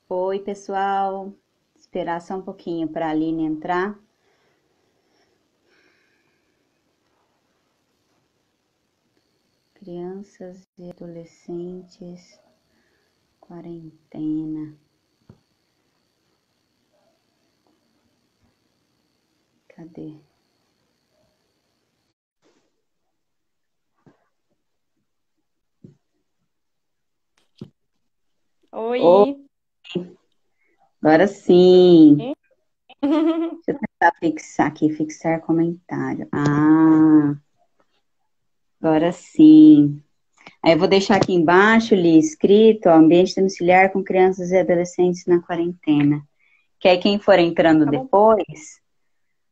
Oi, pessoal. Esperar só um pouquinho para a Aline entrar. Crianças e adolescentes, quarentena. Cadê? Oh, Oi. agora sim. Deixa eu tentar fixar aqui, fixar comentário. Agora sim. Aí eu vou deixar aqui embaixo ali escrito, ó, ambiente domiciliar com crianças e adolescentes na quarentena. Que aí quem for entrando Tá bom. depois,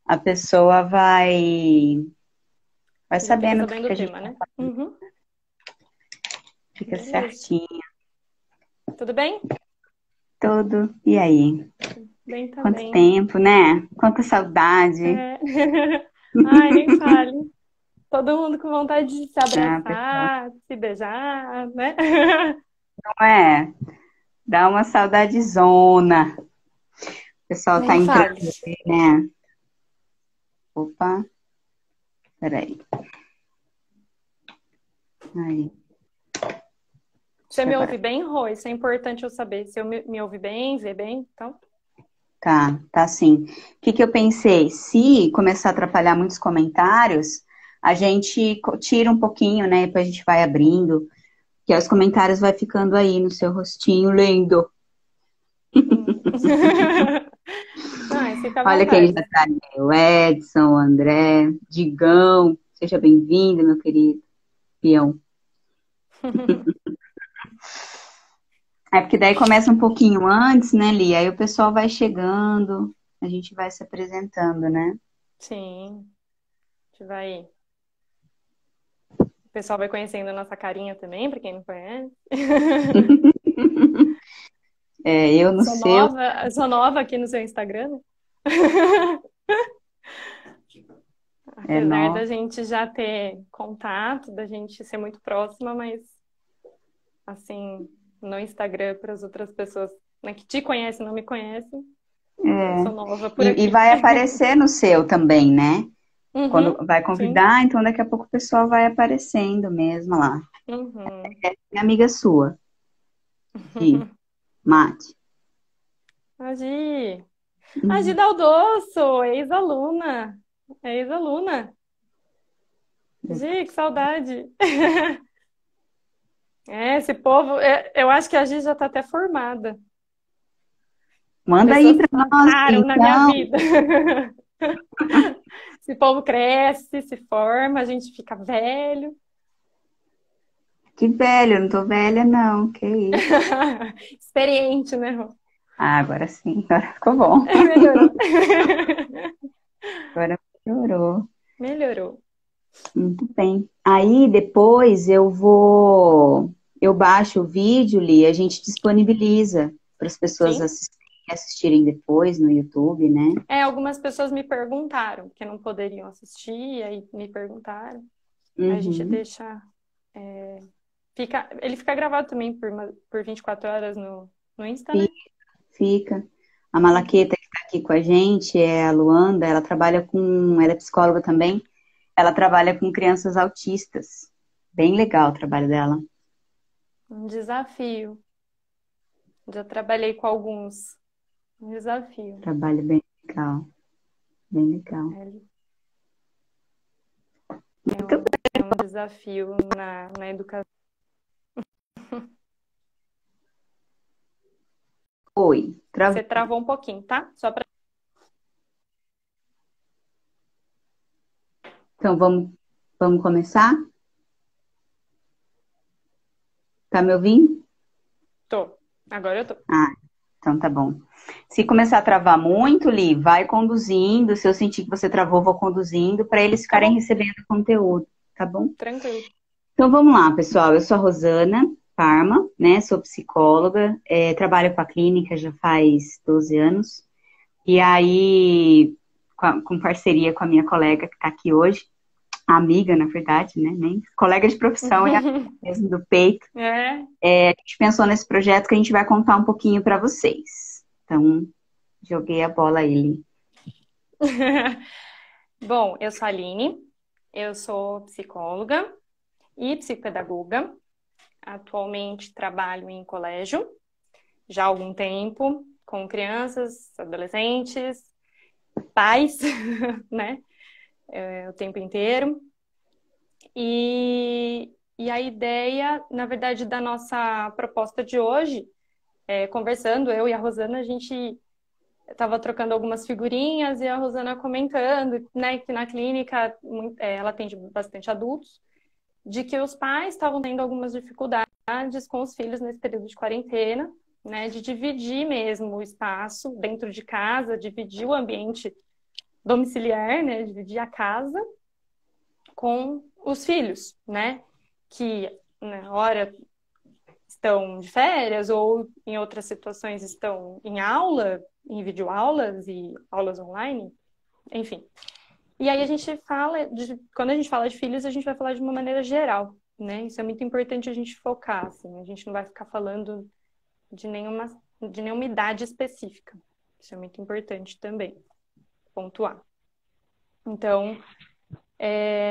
a pessoa vai Já fica sabendo do sabendo que o a gente tema, né? Uhum. fica Beleza. certinho. Tudo bem? Tudo. E aí? Bem Quanto também. tempo, né? Quanta saudade. É. Ai, nem fale. Todo mundo com vontade de se Ah, pessoal, abraçar, se beijar, né? não é? Dá uma saudadezona. O pessoal tá Nem entrando, fale. né? Opa, peraí. Aí, Você deixa eu me agora. ouve bem, Rô? Isso é importante eu saber. Se eu me ouve bem, vê bem, então. Tá sim. O que que eu pensei? Se começar a atrapalhar muitos comentários, a gente tira um pouquinho, né? Depois a gente vai abrindo, que aí os comentários vai ficando aí no seu rostinho lendo. Hum. Não, fica à Olha quem já vontade. tá aí, o Edson, o André, Digão, seja bem-vindo, meu querido peão. É porque daí começa um pouquinho antes, né, Li? Aí o pessoal vai chegando, a gente vai se apresentando, né? Sim, a gente vai. O pessoal vai conhecendo a nossa carinha também, pra quem não conhece. É, eu no seu, Sou nova aqui no seu Instagram, né? é Apesar da nó. gente já ter contato, da gente ser muito próxima, mas assim, no Instagram para as outras pessoas, né, que te conhecem, não me conhecem, eu sou nova por E aqui. vai aparecer no seu também, né? Quando Uhum, vai sim. convidar, então daqui a pouco o pessoal vai aparecendo mesmo lá. Uhum. Minha amiga sua, Gi, Mate. A Gi. A Gi Daldosso, ex-aluna. Ex-aluna. Gi, que saudade. É, esse povo, eu acho que a Gi já está até formada. Manda aí Pessoas que para nós, passaram na minha então. vida. Esse povo cresce, se forma, a gente fica velho. Que velho, eu não tô velha, não. Que isso? Experiente, né, Rô? Ah, agora sim, agora ficou bom. Melhorou. Agora melhorou. Melhorou. Muito bem. Aí depois eu baixo o vídeo, Li, a gente disponibiliza para as pessoas Sim. assistirem depois no YouTube, né? É, algumas pessoas me perguntaram, que não poderiam assistir, aí me perguntaram. Aí a gente Uhum. deixa. Ele fica gravado também por 24 horas no Insta, Fi- né? Fica. A Uhum. Malaqueta que está aqui com a gente é a Luanda, ela é psicóloga também, ela trabalha com crianças autistas. Bem legal o trabalho dela. Um desafio. Já trabalhei com alguns. Um desafio. Trabalho bem legal, bem legal. É, é um desafio na educação. Oi, Você travou um pouquinho, tá? Só para. então vamos começar? Tá me ouvindo? Tô. Agora eu tô. Ah, então tá bom. Se começar a travar muito, Li, vai conduzindo. Se eu sentir que você travou, vou conduzindo para eles Tá ficarem bom, recebendo conteúdo, tá bom? tranquilo. Então vamos lá, pessoal. Eu sou a Rosana Parma, né? Sou psicóloga, trabalho com a clínica já faz 12 anos. E aí, com parceria com a minha colega que está aqui hoje, amiga, na verdade, né? Nem colega de profissão, é amiga mesmo do peito. É. A gente pensou nesse projeto que a gente vai contar um pouquinho para vocês. Então, joguei a bola a ele. Bom, eu sou a Aline, eu sou psicóloga e psicopedagoga. Atualmente trabalho em colégio, já há algum tempo, com crianças, adolescentes, pais, né? O tempo inteiro. E a ideia, na verdade, da nossa proposta de hoje, conversando, eu e a Rosana, a gente estava trocando algumas figurinhas e a Rosana comentando, né, que na clínica ela atende bastante adultos, de que os pais estavam tendo algumas dificuldades com os filhos nesse período de quarentena, né, de dividir mesmo o espaço dentro de casa, dividir o ambiente domiciliar, né, dividir a casa com os filhos, né, que na hora estão de férias ou em outras situações estão em aula, em videoaulas e aulas online, enfim. E aí a gente quando a gente fala de filhos, a gente vai falar de uma maneira geral, né? Isso é muito importante a gente focar, assim, a gente não vai ficar falando de nenhuma idade específica. Isso é muito importante também, pontuar. Então,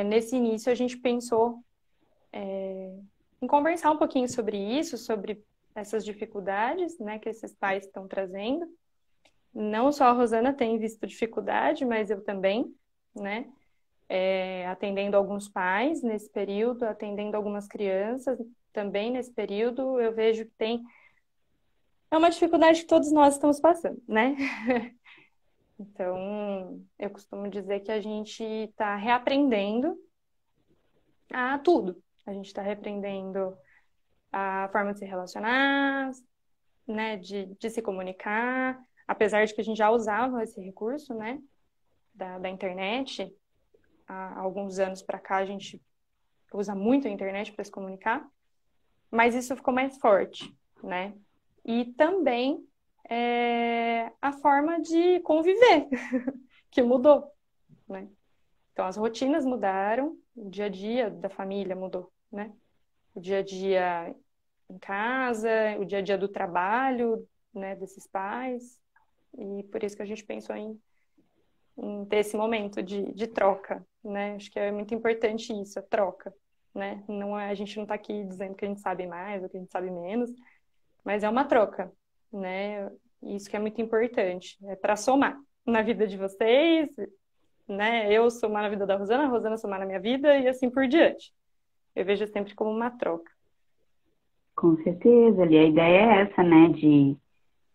nesse início a gente pensou em conversar um pouquinho sobre isso, sobre essas dificuldades, né, que esses pais estão trazendo. Não só a Rosana tem visto dificuldade, mas eu também, né? Atendendo alguns pais nesse período, atendendo algumas crianças também nesse período, eu vejo que é uma dificuldade que todos nós estamos passando, né? Então, eu costumo dizer que a gente está reaprendendo a tudo. A gente está reaprendendo a forma de se relacionar, né? De se comunicar, apesar de que a gente já usava esse recurso, né? Da internet. Há alguns anos para cá a gente usa muito a internet para se comunicar, mas isso ficou mais forte, né? E também a forma de conviver, que mudou, né? Então, as rotinas mudaram, o dia a dia da família mudou, né? O dia a dia em casa, o dia a dia do trabalho, né, desses pais. E por isso que a gente pensou em ter esse momento de troca, né? Acho que é muito importante isso, a troca, né? A gente não está aqui dizendo que a gente sabe mais ou que a gente sabe menos, mas é uma troca, né? Isso que é muito importante, é para somar na vida de vocês, né? Eu somar na vida da Rosana, a Rosana somar na minha vida e assim por diante. Eu vejo sempre como uma troca. Com certeza, ali a ideia é essa, né,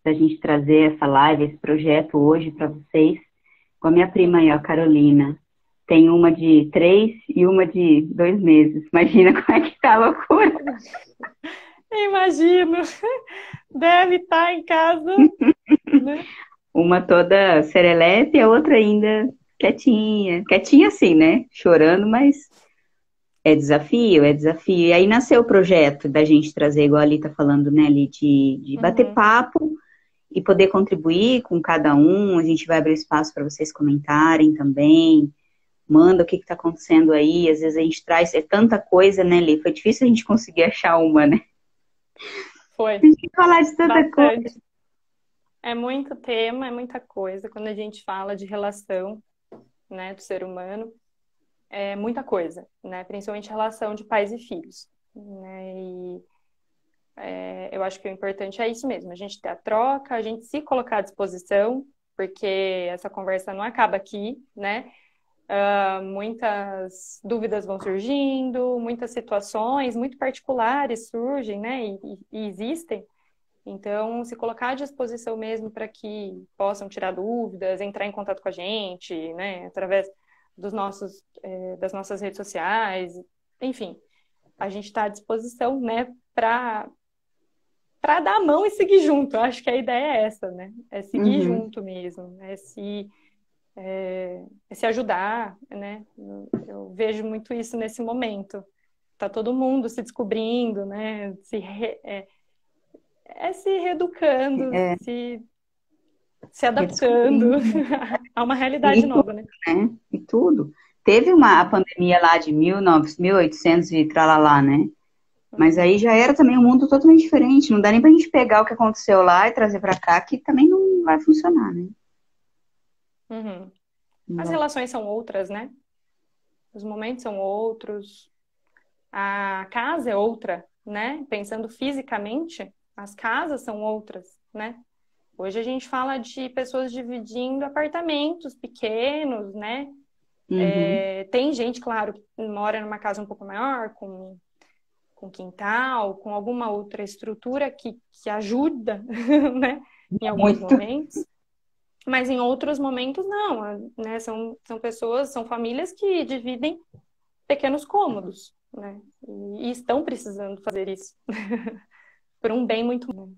da gente trazer essa live, esse projeto hoje para vocês. Com a minha prima aí, a Carolina, tem uma de 3 e uma de 2 meses. Imagina como é que tá a loucura. Imagino. Deve estar em casa, né? Uma toda serelepe e a outra ainda quietinha. Quietinha assim, né? Chorando, mas é desafio, é desafio. E aí nasceu o projeto da gente trazer, igual a Ali tá falando, né, Ali, de bater papo e poder contribuir com cada um. A gente vai abrir espaço para vocês comentarem também. Manda o que está acontecendo aí. Às vezes a gente traz, tanta coisa, né, Li? Foi difícil a gente conseguir achar uma, né? Foi. A gente falar de tanta Bastante. coisa. É muito tema, é muita coisa. Quando a gente fala de relação, né, do ser humano, é muita coisa, né? Principalmente relação de pais e filhos, né? E eu acho que o importante é isso mesmo, a gente ter a troca, a gente se colocar à disposição, porque essa conversa não acaba aqui, né? Muitas dúvidas vão surgindo, muitas situações muito particulares surgem, né? E existem. Então, se colocar à disposição mesmo para que possam tirar dúvidas, entrar em contato com a gente, né? Através das nossas redes sociais, enfim, a gente está à disposição, né? Para dar a mão e seguir junto. Eu acho que a ideia é essa, né? É seguir junto mesmo, é se ajudar, né? Eu vejo muito isso nesse momento. Tá todo mundo se descobrindo, né? Se reeducando, se adaptando a uma realidade nova, né? E tudo. teve a pandemia lá de 1800 e tralalá, né? Mas aí já era também um mundo totalmente diferente. Não dá nem pra gente pegar o que aconteceu lá e trazer pra cá, que também não vai funcionar, né? Uhum. As Não. relações são outras, né? Os momentos são outros. A casa é outra, né? Pensando fisicamente, as casas são outras, né? Hoje a gente fala de pessoas dividindo apartamentos pequenos, né? Uhum. Tem gente, claro, que mora numa casa um pouco maior, com quintal, com alguma outra estrutura que ajuda, né? Em alguns Muito. momentos. Mas em outros momentos, não, né? São pessoas, são famílias que dividem pequenos cômodos, né? E estão precisando fazer isso por um bem muito bom.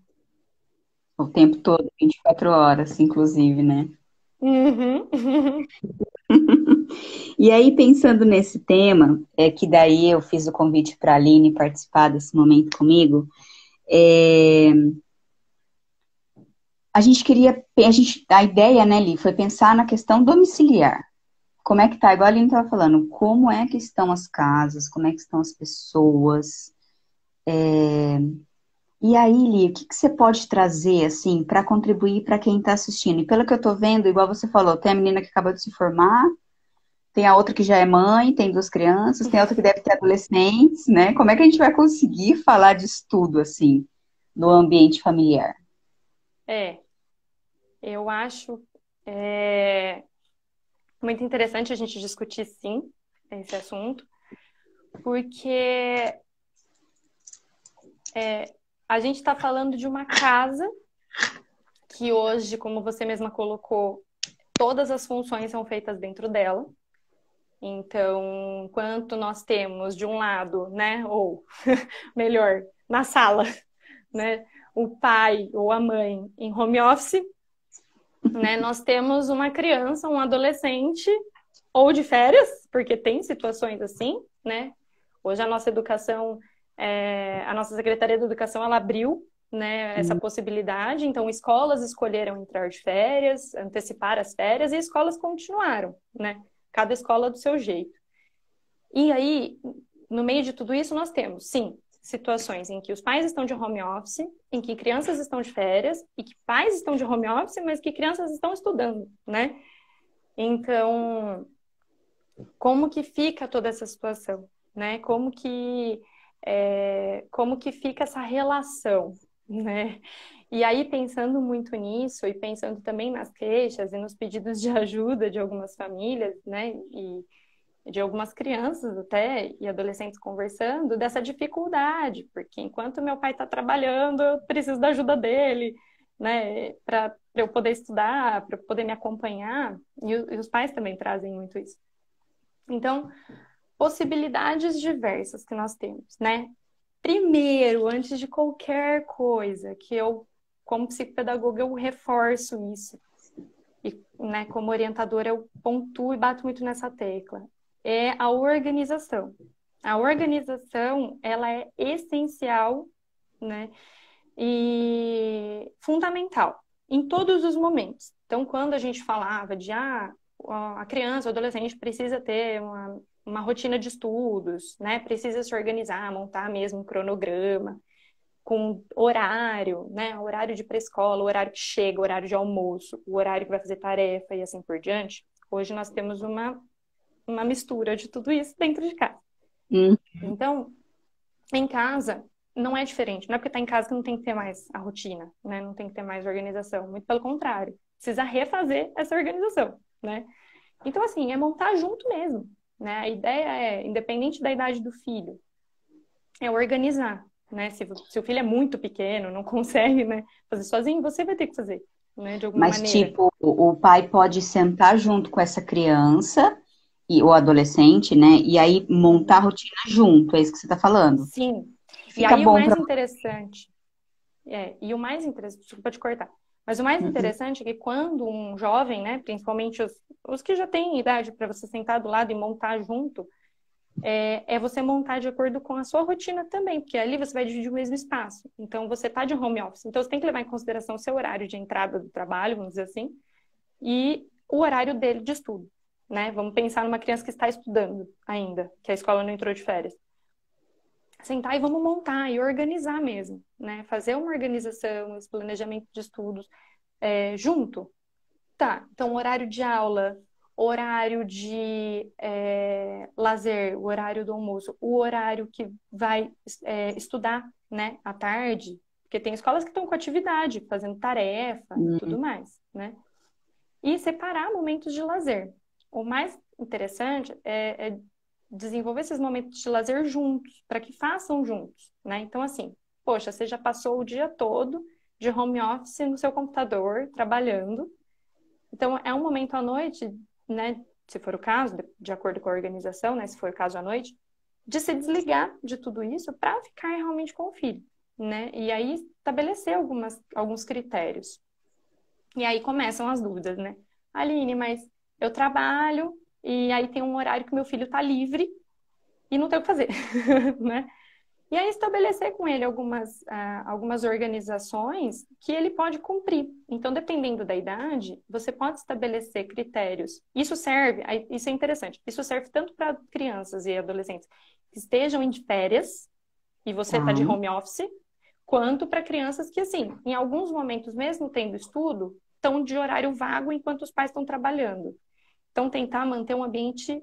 O tempo todo, 24 horas, inclusive, né? Uhum. E aí, pensando nesse tema, que daí eu fiz o convite para a Aline participar desse momento comigo, é, a ideia, né, Li, foi pensar na questão domiciliar. Como é que tá? Igual a Aline estava falando, como é que estão as casas, como é que estão as pessoas. E aí, Li, o que que você pode trazer, assim, para contribuir para quem está assistindo? E pelo que eu tô vendo, igual você falou, tem a menina que acabou de se formar, tem a outra que já é mãe, tem duas crianças, tem outra que deve ter adolescentes, né? Como é que a gente vai conseguir falar disso tudo, assim, no ambiente familiar? É, eu acho muito interessante a gente discutir, sim, esse assunto, porque a gente está falando de uma casa que hoje, como você mesma colocou, todas as funções são feitas dentro dela. Então, enquanto nós temos de um lado, né, ou melhor, na sala, né, o pai ou a mãe em home office, né, nós temos uma criança, um adolescente ou de férias, porque tem situações assim, né? Hoje a nossa educação, a nossa Secretaria de Educação, ela abriu, né, essa possibilidade. Então, escolas escolheram entrar de férias, antecipar as férias, e escolas continuaram, né? Cada escola do seu jeito. E aí, no meio de tudo isso, nós temos, sim, situações em que os pais estão de home office, em que crianças estão de férias, e que pais estão de home office, mas que crianças estão estudando, né? Então, como que fica toda essa situação, né? Como que fica essa relação, né? E aí, pensando muito nisso e pensando também nas queixas e nos pedidos de ajuda de algumas famílias, né? E de algumas crianças até e adolescentes conversando dessa dificuldade, porque enquanto meu pai está trabalhando, eu preciso da ajuda dele, né? Para eu poder estudar, para eu poder me acompanhar. E os pais também trazem muito isso. Então, possibilidades diversas que nós temos, né? Primeiro, antes de qualquer coisa, que eu, como psicopedagoga, eu reforço isso. E, né, como orientadora, eu pontuo e bato muito nessa tecla. É a organização. A organização, ela é essencial, né? E fundamental em todos os momentos. Então, quando a gente falava de a criança, o adolescente precisa ter uma rotina de estudos, né? Precisa se organizar, montar mesmo um cronograma com horário, né? Horário de pré-escola, o horário que chega, o horário de almoço, o horário que vai fazer tarefa e assim por diante. Hoje nós temos uma mistura de tudo isso dentro de casa. Hum. Então, em casa, não é diferente. Não é porque está em casa que não tem que ter mais a rotina, né? Não tem que ter mais organização. Muito pelo contrário. Precisa refazer essa organização, né? Então, assim, é montar junto mesmo, né? A ideia é, independente da idade do filho, é organizar, né? Se o filho é muito pequeno, não consegue, né, fazer sozinho, você vai ter que fazer, né? De alguma Mas, maneira. tipo, o pai pode sentar junto com essa criança e o adolescente, né? E aí montar a rotina junto, é isso que você tá falando. Sim. E Fica aí o bom mais para. interessante, desculpa te cortar, mas o mais interessante é que quando um jovem, né, principalmente os que já têm idade para você sentar do lado e montar junto, é você montar de acordo com a sua rotina também, porque ali você vai dividir o mesmo espaço. Então, você está de home office, então você tem que levar em consideração o seu horário de entrada do trabalho, vamos dizer assim, e o horário dele de estudo. né? Vamos pensar numa criança que está estudando ainda, que a escola não entrou de férias. Sentar e vamos montar e organizar mesmo, né? Fazer uma organização, esse planejamento de estudos junto. Tá, então horário de aula, horário de lazer, o horário do almoço, o horário que vai estudar, né, à tarde, porque tem escolas que estão com atividade, fazendo tarefa e tudo mais, né? E separar momentos de lazer. O mais interessante é desenvolver esses momentos de lazer juntos, para que façam juntos, né? Então, assim, poxa, você já passou o dia todo de home office no seu computador, trabalhando. Então, é um momento à noite, né? Se for o caso, de acordo com a organização, né? Se for o caso à noite, de se desligar de tudo isso para ficar realmente com o filho, né? E aí estabelecer alguns critérios. E aí começam as dúvidas, né? Aline, mas eu trabalho e aí tem um horário que meu filho tá livre e não tem o que fazer, né? E aí estabelecer com ele algumas organizações que ele pode cumprir. Então, dependendo da idade, você pode estabelecer critérios. Isso é interessante, isso serve tanto para crianças e adolescentes que estejam em férias e você está de home office, quanto para crianças que, assim, em alguns momentos, mesmo tendo estudo, estão de horário vago enquanto os pais estão trabalhando. Então, tentar manter um ambiente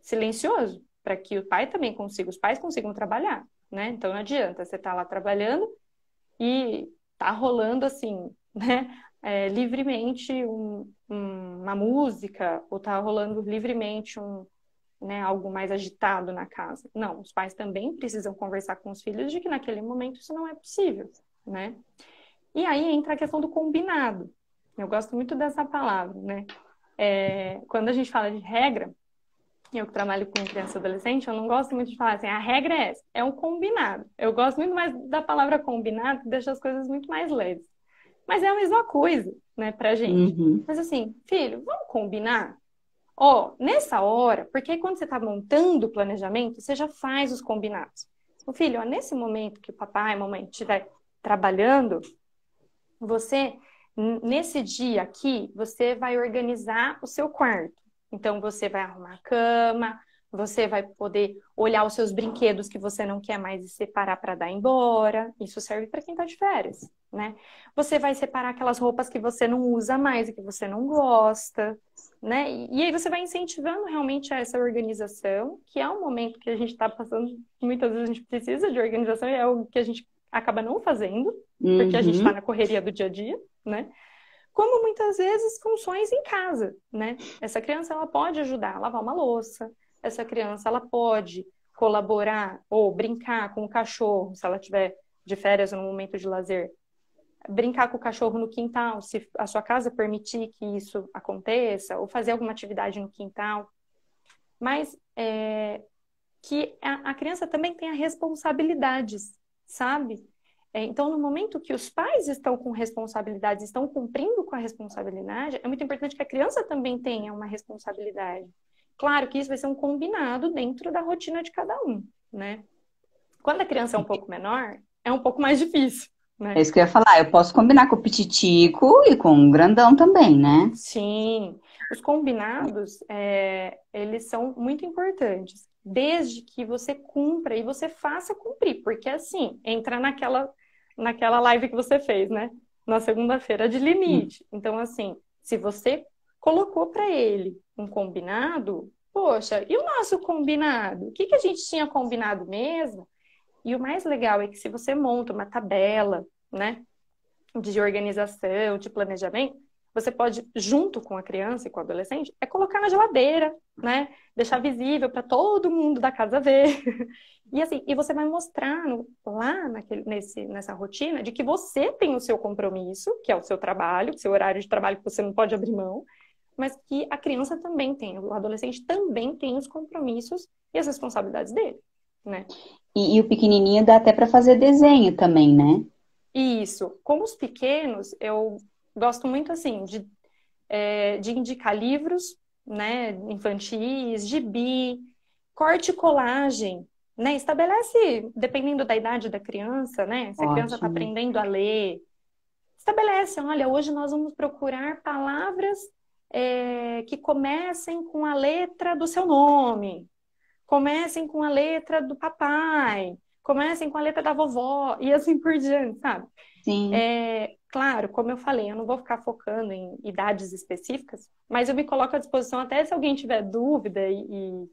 silencioso, para que os pais consigam trabalhar, né? Então, não adianta você estar lá trabalhando e tá rolando, assim, né? Livremente uma música, ou tá rolando livremente algo mais agitado na casa. Não, os pais também precisam conversar com os filhos de que naquele momento isso não é possível, né? E aí entra a questão do combinado. Eu gosto muito dessa palavra, né? Quando a gente fala de regra, eu que trabalho com criança e adolescente, eu não gosto muito de falar assim, a regra é essa, é um combinado. Eu gosto muito mais da palavra combinado, que deixa as coisas muito mais leves. Mas é a mesma coisa, né, pra gente. Mas assim, filho, vamos combinar? Nessa hora, porque aí quando você tá montando o planejamento, você já faz os combinados. Filho, nesse momento que o papai e a mamãe estiver trabalhando, nesse dia aqui, você vai organizar o seu quarto. Então, você vai arrumar a cama, você vai poder olhar os seus brinquedos que você não quer mais separar para dar embora. Isso serve para quem está de férias, né? Você vai separar aquelas roupas que você não usa mais e que você não gosta, né? E aí você vai incentivando realmente essa organização, que é um momento que a gente está passando, muitas vezes a gente precisa de organização e é algo que a gente acaba não fazendo, porque a gente está na correria do dia a dia, né? Como muitas vezes funções em casa, né? Essa criança, ela pode ajudar a lavar uma louça, essa criança, ela pode colaborar ou brincar com o cachorro, se ela estiver de férias ou no momento de lazer, brincar com o cachorro no quintal, se a sua casa permitir que isso aconteça, ou fazer alguma atividade no quintal. Mas que a criança também tenha responsabilidades, sabe? Então, no momento que os pais estão com responsabilidades, estão cumprindo com a responsabilidade, é muito importante que a criança também tenha uma responsabilidade. Claro que isso vai ser um combinado dentro da rotina de cada um, né? Quando a criança é um pouco menor, é um pouco mais difícil, né? É isso que eu ia falar. Eu posso combinar com o pititico e com o grandão também, né? Sim. Os combinados, eles são muito importantes, desde que você cumpra e você faça cumprir, porque assim, entra naquela live que você fez, né? Na segunda-feira de limite. Então, assim, se você colocou para ele um combinado, poxa, e o nosso combinado? O que a gente tinha combinado mesmo? E o mais legal é que se você monta uma tabela, né, de organização, de planejamento, você pode, junto com a criança e com o adolescente, colocar na geladeira, né? Deixar visível para todo mundo da casa ver. E assim, e você vai mostrar lá nessa rotina de que você tem o seu compromisso, que é o seu trabalho, o seu horário de trabalho que você não pode abrir mão, mas que a criança também tem, o adolescente também tem os compromissos e as responsabilidades dele, né? E o pequenininho dá até para fazer desenho também, né? Isso. Com os pequenos, eu gosto muito, assim, de indicar livros, né, infantis, gibi, corte e colagem, né? Estabelece, dependendo da idade da criança, né? Se a criança está aprendendo a ler, estabelece, olha, hoje nós vamos procurar palavras que comecem com a letra do seu nome, comecem com a letra do papai, comecem com a letra da vovó, e assim por diante, sabe? Sim. Claro, como eu falei, eu não vou ficar focando em idades específicas, mas eu me coloco à disposição até se alguém tiver dúvida e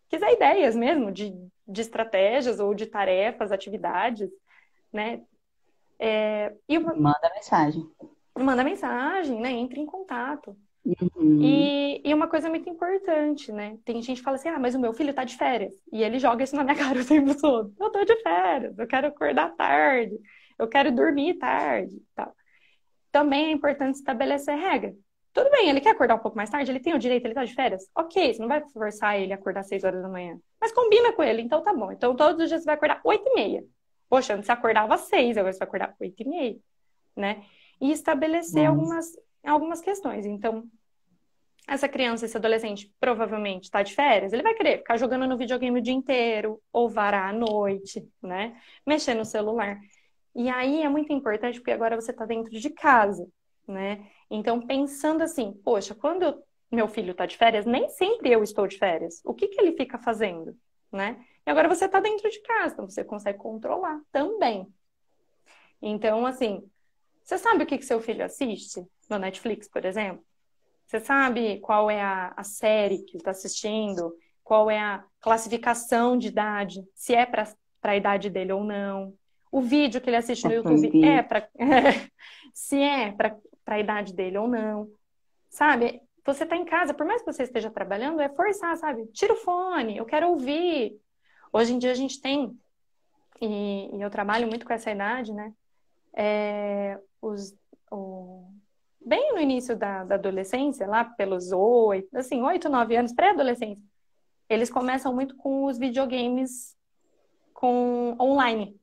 quiser ideias mesmo de estratégias ou de tarefas, atividades, né? Manda mensagem. Manda mensagem, né? Entre em contato. Uhum. E uma coisa muito importante, né? Tem gente que fala assim, mas o meu filho tá de férias. E ele joga isso na minha cara o tempo todo. Eu tô de férias, eu quero acordar tarde, eu quero dormir tarde, tal. Também é importante estabelecer regra. Tudo bem, ele quer acordar um pouco mais tarde, ele tem o direito, ele tá de férias. Ok, você não vai forçar ele a acordar às 6 horas da manhã. Mas combina com ele, então tá bom. Então todos os dias você vai acordar 8h30. Poxa, antes você acordava às 6, agora você vai acordar 8h30, né? E estabelecer algumas questões. Então, essa criança, esse adolescente, provavelmente está de férias, ele vai querer ficar jogando no videogame o dia inteiro, ou varar à noite, né? Mexer no celular. E aí é muito importante porque agora você está dentro de casa, né? Então, pensando assim, poxa, quando meu filho está de férias, nem sempre eu estou de férias. O que que ele fica fazendo, né? E agora você está dentro de casa, então você consegue controlar também. Então, assim, você sabe o que que seu filho assiste no Netflix, por exemplo? Você sabe qual é a série que ele está assistindo? Qual é a classificação de idade? Se é para a idade dele ou não? O vídeo que ele assiste É no YouTube proibido. é para se é para a idade dele ou não? Sabe? Você está em casa, por mais que você esteja trabalhando, é forçar, sabe? Tira o fone, eu quero ouvir. Hoje em dia a gente tem, e eu trabalho muito com essa idade, né? O, bem no início da adolescência, lá pelos 8, 9 anos, pré-adolescência, eles começam muito com os videogames online.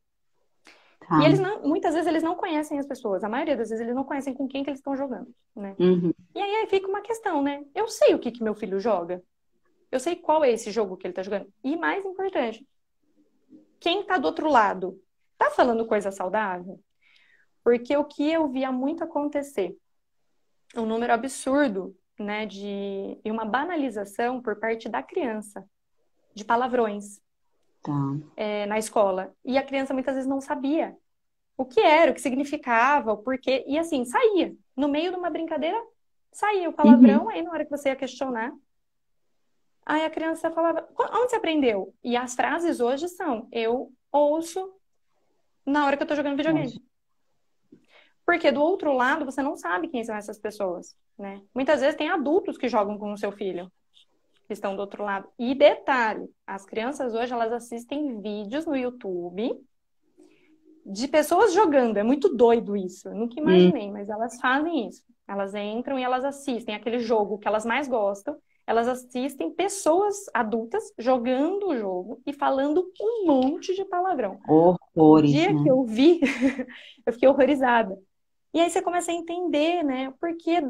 E Tá. muitas vezes eles não conhecem as pessoas, a maioria das vezes eles não conhecem com quem que eles estão jogando, né? Uhum. E aí fica uma questão, né? Eu sei o que que meu filho joga, eu sei qual é esse jogo que ele tá jogando. E mais importante, quem tá do outro lado, tá falando coisa saudável? Porque o que eu via muito acontecer, um número absurdo, né, e uma banalização por parte da criança de palavrões Tá. na escola. E a criança muitas vezes não sabia o que era, o que significava, o porquê. E assim, saía. No meio de uma brincadeira, saía o palavrão, Uhum. aí na hora que você ia questionar, aí a criança falava, onde você aprendeu? E as frases hoje são, eu ouço na hora que eu tô jogando videogame. Porque do outro lado, você não sabe quem são essas pessoas, né? Muitas vezes tem adultos que jogam com o seu filho, que estão do outro lado. E detalhe, as crianças hoje, elas assistem vídeos no YouTube de pessoas jogando. É muito doido isso. Eu nunca Hum. imaginei, mas elas fazem isso. Elas entram e elas assistem aquele jogo que elas mais gostam. Elas assistem pessoas adultas jogando o jogo e falando um monte de palavrão. O Horrores, dia que né? eu vi, eu fiquei horrorizada. E aí você começa a entender, né? Por que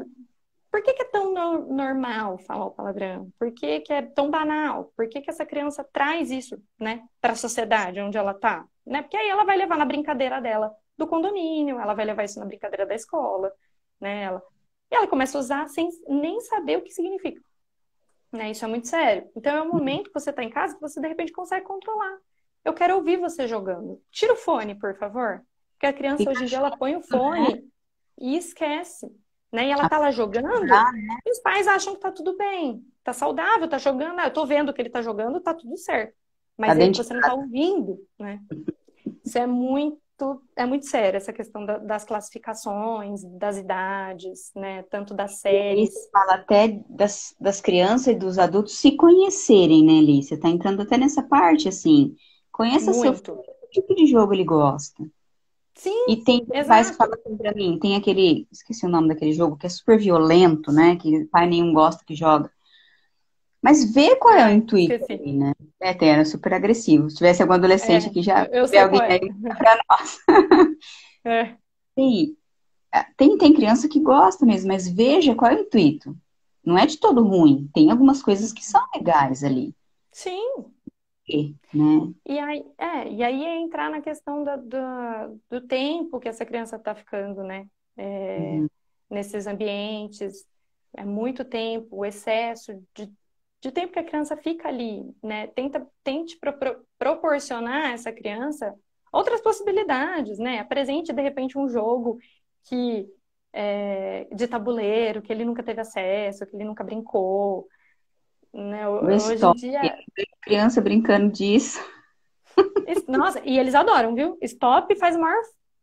que é tão normal falar o palavrão? Por que que é tão banal? Por que que essa criança traz isso, né, para a sociedade onde ela tá? Né? Porque aí ela vai levar na brincadeira dela do condomínio, ela vai levar isso na brincadeira da escola, né? E ela começa a usar sem nem saber o que significa, né? Isso é muito sério. Então é um momento que você está em casa que você de repente consegue controlar. Eu quero ouvir você jogando. Tira o fone, por favor. Porque a criança Fica hoje em dia ela chato, põe o né? fone e esquece, né? E ela A tá lá jogando jogar, e os pais acham que tá tudo bem, tá saudável, tá jogando, eu tô vendo o que ele tá jogando, tá tudo certo. tá Mas dentro de você não tá casa. ouvindo, né? Isso é muito sério, essa questão das classificações, das idades, né? Tanto das E aí séries. você fala até das crianças e dos adultos se conhecerem, né, Li? Você tá entrando até nessa parte, assim. Conheça seu filho, Muito. que tipo de jogo ele gosta. Sim, E tem pais que falam exato. assim pra mim, tem aquele, esqueci o nome daquele jogo, que é super violento, né? Que pai nenhum gosta que joga. Mas vê qual é o Ai, intuito esqueci. ali, né? É super agressivo. Se tivesse algum adolescente É, aqui, já eu vê sei alguém qual é. aí pra nós. É, Sim, tem criança que gosta mesmo, mas veja qual é o intuito. Não é de todo ruim. Tem algumas coisas que são legais ali, sim. né? E aí é entrar na questão do tempo que essa criança está ficando, né? É, Uhum. nesses ambientes. É muito tempo, o excesso de tempo que a criança fica ali, né? Tente proporcionar a essa criança outras possibilidades, né? Apresente, de repente, um jogo que de tabuleiro, que ele nunca teve acesso, que ele nunca brincou, né? O Hoje em stop. dia, Criança brincando disso. nossa, e eles adoram, viu? Stop faz a maior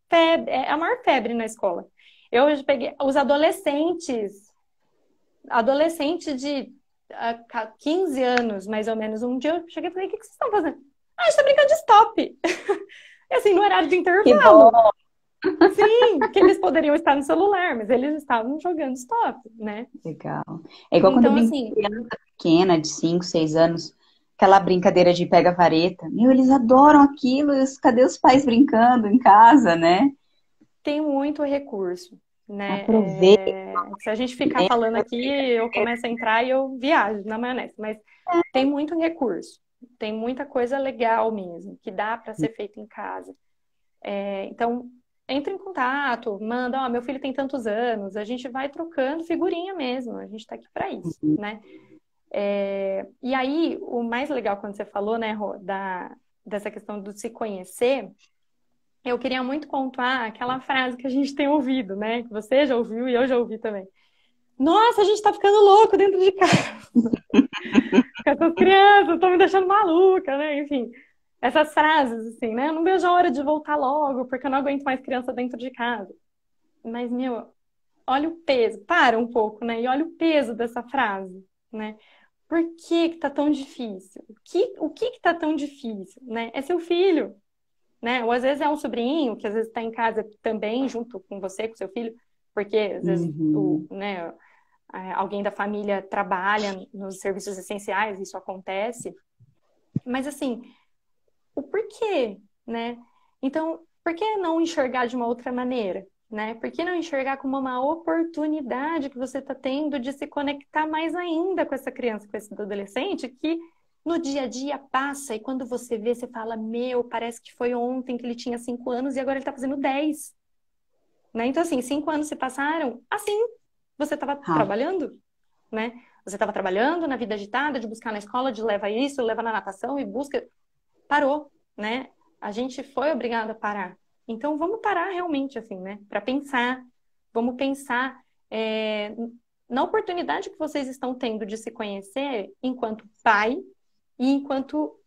febre, é a maior febre na escola. Eu hoje peguei os adolescente de 15 anos, mais ou menos. Um dia eu cheguei e falei, o que vocês estão fazendo? Ah, a gente tá brincando de stop. E assim, no horário de Que bom! intervalo. Sim, que eles poderiam estar no celular, mas eles estavam jogando stop, né? Legal. É igual quando eu Então, brinco com assim, criança pequena, de 5, 6 anos, aquela brincadeira de pega-vareta. Meu, eles adoram aquilo. Cadê os pais brincando em casa, né? tem muito recurso, né? Aproveita, Se a gente ficar falando aqui, eu começo a entrar e eu viajo na maionese, mas tem muito recurso, tem muita coisa legal mesmo, que dá para ser feito em casa. Então, entre em contato, manda, ó, meu filho tem tantos anos, a gente vai trocando figurinha mesmo, a gente está aqui para isso, né? E aí, o mais legal quando você falou, né, Rô, dessa questão do se conhecer, eu queria muito pontuar aquela frase que a gente tem ouvido, né? Que você já ouviu e eu já ouvi também. Nossa, a gente tá ficando louco dentro de casa. Essas crianças estão me deixando maluca, né? Enfim, essas frases, assim, né? Eu não vejo a hora de voltar logo, porque eu não aguento mais criança dentro de casa. Mas, meu, olha o peso. Para um pouco, né? E olha o peso dessa frase, né? Por que que tá tão difícil? O que que tá tão difícil, né? É seu filho, né? Ou às vezes é um sobrinho que às vezes está em casa também, junto com você, com seu filho, porque às vezes Uhum. né, alguém da família trabalha nos serviços essenciais, isso acontece. Mas assim, o porquê, né? Então, por que não enxergar de uma outra maneira, né? Por que não enxergar como uma oportunidade que você está tendo de se conectar mais ainda com essa criança, com esse adolescente que no dia a dia passa e quando você vê, você fala, meu, parece que foi ontem que ele tinha 5 anos e agora ele está fazendo 10, né? Então, assim, 5 anos se passaram, assim, você estava Rápido. trabalhando, né? Você estava trabalhando na vida agitada, de buscar na escola, de leva isso, leva na natação e busca. Parou, né? A gente foi obrigado a parar. Então, vamos parar realmente, assim, né? Para pensar. Vamos pensar na oportunidade que vocês estão tendo de se conhecer enquanto pai e enquanto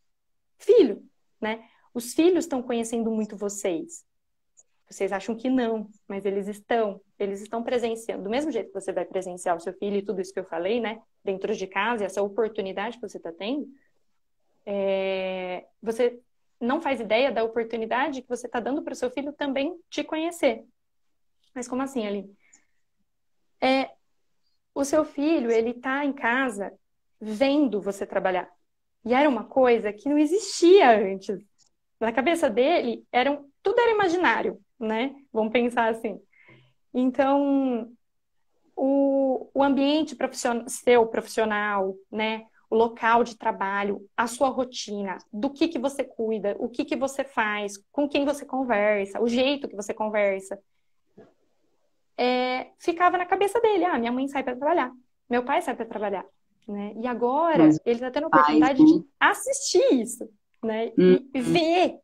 filho, né? Os filhos estão conhecendo muito vocês. Vocês acham que não, mas eles estão presenciando. Do mesmo jeito que você vai presenciar o seu filho e tudo isso que eu falei, né? Dentro de casa, essa oportunidade que você está tendo, você não faz ideia da oportunidade que você está dando para o seu filho também te conhecer. Mas como assim, Aline? O seu filho, ele está em casa vendo você trabalhar. E era uma coisa que não existia antes. Na cabeça dele, tudo era imaginário, né? Vamos pensar assim. Então, o ambiente seu profissional, né? O local de trabalho, a sua rotina, do que você cuida, o que você faz, com quem você conversa, o jeito que você conversa, ficava na cabeça dele. Ah, minha mãe sai para trabalhar, meu pai sai para trabalhar, né? E agora Mas ele está tendo a pais, oportunidade né? de assistir isso, né? Hum, E ver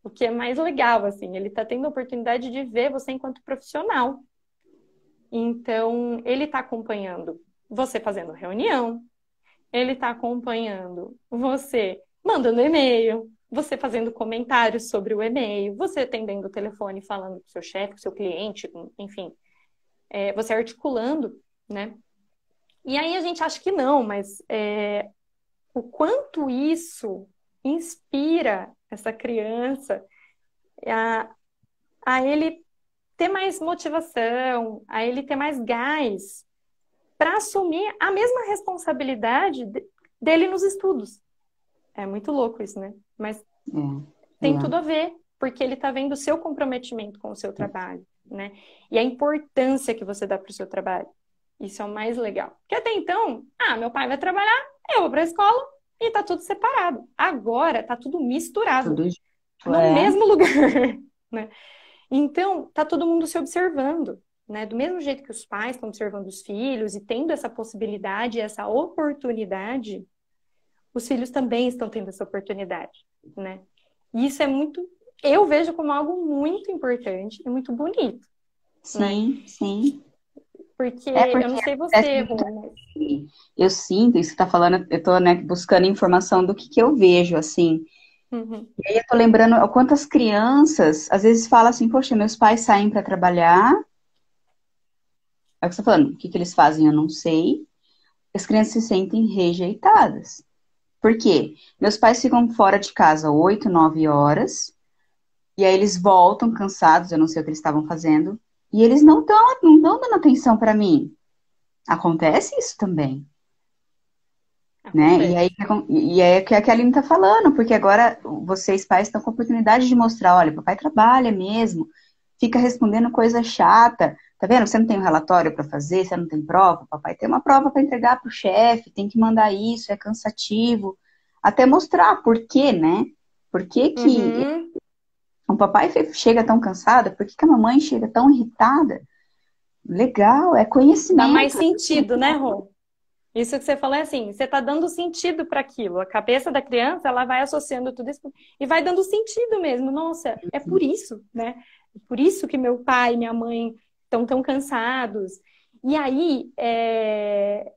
o que é mais legal, assim. Ele está tendo a oportunidade de ver você enquanto profissional. Então, ele está acompanhando você fazendo reunião, ele está acompanhando você mandando e-mail, você fazendo comentários sobre o e-mail, você atendendo o telefone falando com o seu chefe, com o seu cliente, enfim, você articulando, né? E aí a gente acha que não, mas o quanto isso inspira essa criança a ele ter mais motivação, a ele ter mais gás para assumir a mesma responsabilidade dele nos estudos. É muito louco isso, né? Mas tem tudo a ver, porque ele está vendo o seu comprometimento com o seu trabalho, né? E a importância que você dá para o seu trabalho. Isso é o mais legal. Porque até então, meu pai vai trabalhar, eu vou para a escola e tá tudo separado. Agora tá tudo misturado, tudo no mesmo lugar, né? Então, tá todo mundo se observando, né? Do mesmo jeito que os pais estão observando os filhos e tendo essa possibilidade, essa oportunidade, os filhos também estão tendo essa oportunidade, né? E isso é muito, eu vejo como algo muito importante e muito bonito, né? Sim, sim. Porque É eu porque não sei acontece você, muito Rô, assim. Eu sinto, isso que você tá falando, eu tô, né, buscando informação do que eu vejo, assim. uhum, E aí eu tô lembrando quantas crianças, às vezes, falam assim, poxa, meus pais saem para trabalhar, é o que você tá falando, o que que eles fazem eu não sei. As crianças se sentem rejeitadas. Por quê? Meus pais ficam fora de casa 8, 9 horas, e aí eles voltam cansados, eu não sei o que eles estavam fazendo, e eles não estão dando atenção para mim. Acontece isso também, né? E aí, acontece. e é o que a Kelly está falando, porque agora vocês pais estão com a oportunidade de mostrar, olha, papai trabalha mesmo, fica respondendo coisa chata, tá vendo? Você não tem um relatório para fazer, você não tem prova, papai tem uma prova para entregar para o chefe, tem que mandar isso, é cansativo, até mostrar por quê, né? Por que que Uhum. o papai chega tão cansado, por que que a mamãe chega tão irritada? Legal, é Dá mais conhecimento. sentido, né, Rô? Isso que você falou é assim, você está dando sentido para aquilo. A cabeça da criança, ela vai associando tudo isso e vai dando sentido mesmo. Nossa, é por isso, né? É por isso que meu pai e minha mãe estão tão cansados. E aí, é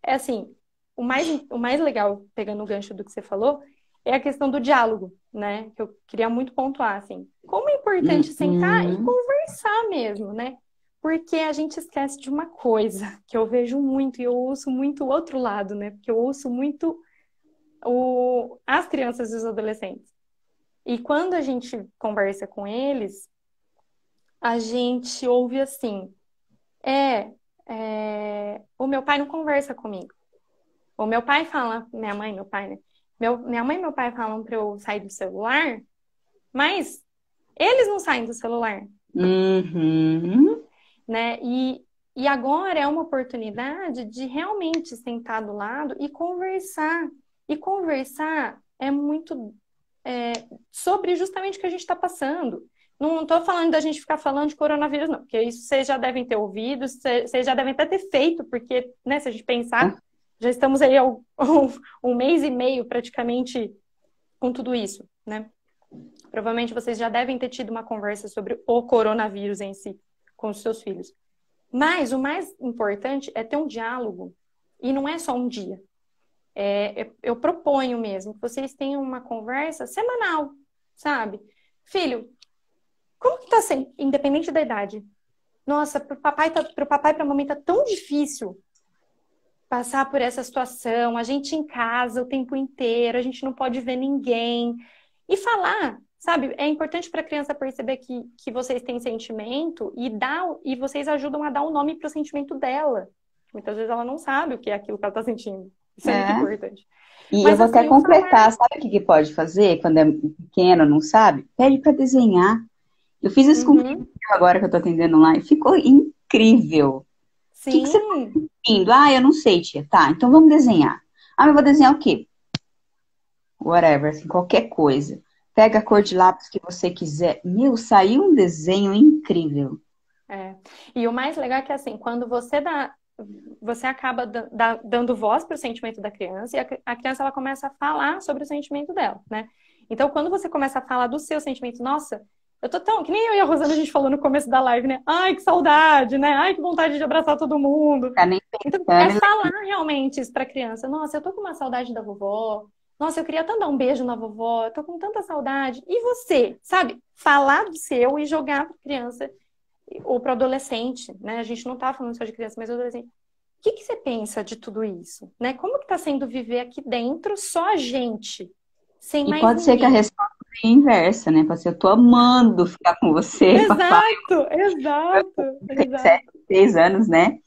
assim, o mais legal, pegando o gancho do que você falou, é a questão do diálogo, né? Que eu queria muito pontuar, assim. Como é importante sentar e Uhum. conversar mesmo, né? Porque a gente esquece de uma coisa que eu vejo muito e eu ouço muito o outro lado, né? Porque eu ouço muito as crianças e os adolescentes. E quando a gente conversa com eles, a gente ouve assim: é, o meu pai não conversa comigo. O meu pai fala, minha mãe e meu pai, né? Minha mãe e meu pai falam para eu sair do celular, mas eles não saem do celular, Uhum. né? E agora é uma oportunidade de realmente sentar do lado e conversar. E conversar é muito sobre justamente o que a gente está passando. Não estou falando da gente ficar falando de coronavírus, não, porque isso vocês já devem ter ouvido, vocês já devem até ter feito, porque, né, se a gente pensar, já estamos aí há um mês e meio praticamente com tudo isso, né? Provavelmente vocês já devem ter tido uma conversa sobre o coronavírus em si com os seus filhos. Mas o mais importante é ter um diálogo e não é só um dia. Eu proponho mesmo que vocês tenham uma conversa semanal, sabe? Filho, como que tá sendo, independente da idade? Nossa, pro papai e pra mamãe tá tão difícil passar por essa situação, a gente em casa o tempo inteiro, a gente não pode ver ninguém. E falar, sabe? É importante para a criança perceber que vocês têm sentimento e vocês ajudam a dar um nome para o sentimento dela. Muitas vezes ela não sabe o que é aquilo que ela está sentindo. Isso é muito É. importante. E eu Mas vou até assim, o falar. completar, sabe o que que pode fazer quando é pequeno, não sabe? Pede para desenhar. Eu fiz isso com o filho Uhum, agora que eu tô atendendo online, ficou incrível. O que que você tá sim, sentindo? Ah, eu não sei, tia. Tá, então vamos desenhar. Ah, eu vou desenhar o quê? Whatever, assim, qualquer coisa. Pega a cor de lápis que você quiser. Meu, saiu um desenho incrível. é. E o mais legal é que assim, quando você acaba dando voz para o sentimento da criança e a criança ela começa a falar sobre o sentimento dela, né? Então, quando você começa a falar do seu sentimento, nossa, eu tô tão, que nem eu e a Rosana a gente falou no começo da live, né? Ai, que saudade, né? Ai, que vontade de abraçar todo mundo. Tá nem Então, é pensando. falar realmente isso para a criança. Nossa, eu tô com uma saudade da vovó. Nossa, eu queria tanto dar um beijo na vovó. Eu tô com tanta saudade. E você, sabe? Falar do seu e jogar para criança ou para o adolescente, né? A gente não tá falando só de criança, mas adolescente. O que que você pensa de tudo isso, né? Como que tá sendo viver aqui dentro só a gente, sem E mais pode ser que a ninguém? resposta seja inversa, né? Pode ser, eu tô amando ficar com você, papai. Exato, exato, Tem sete, exato. 6 anos, né?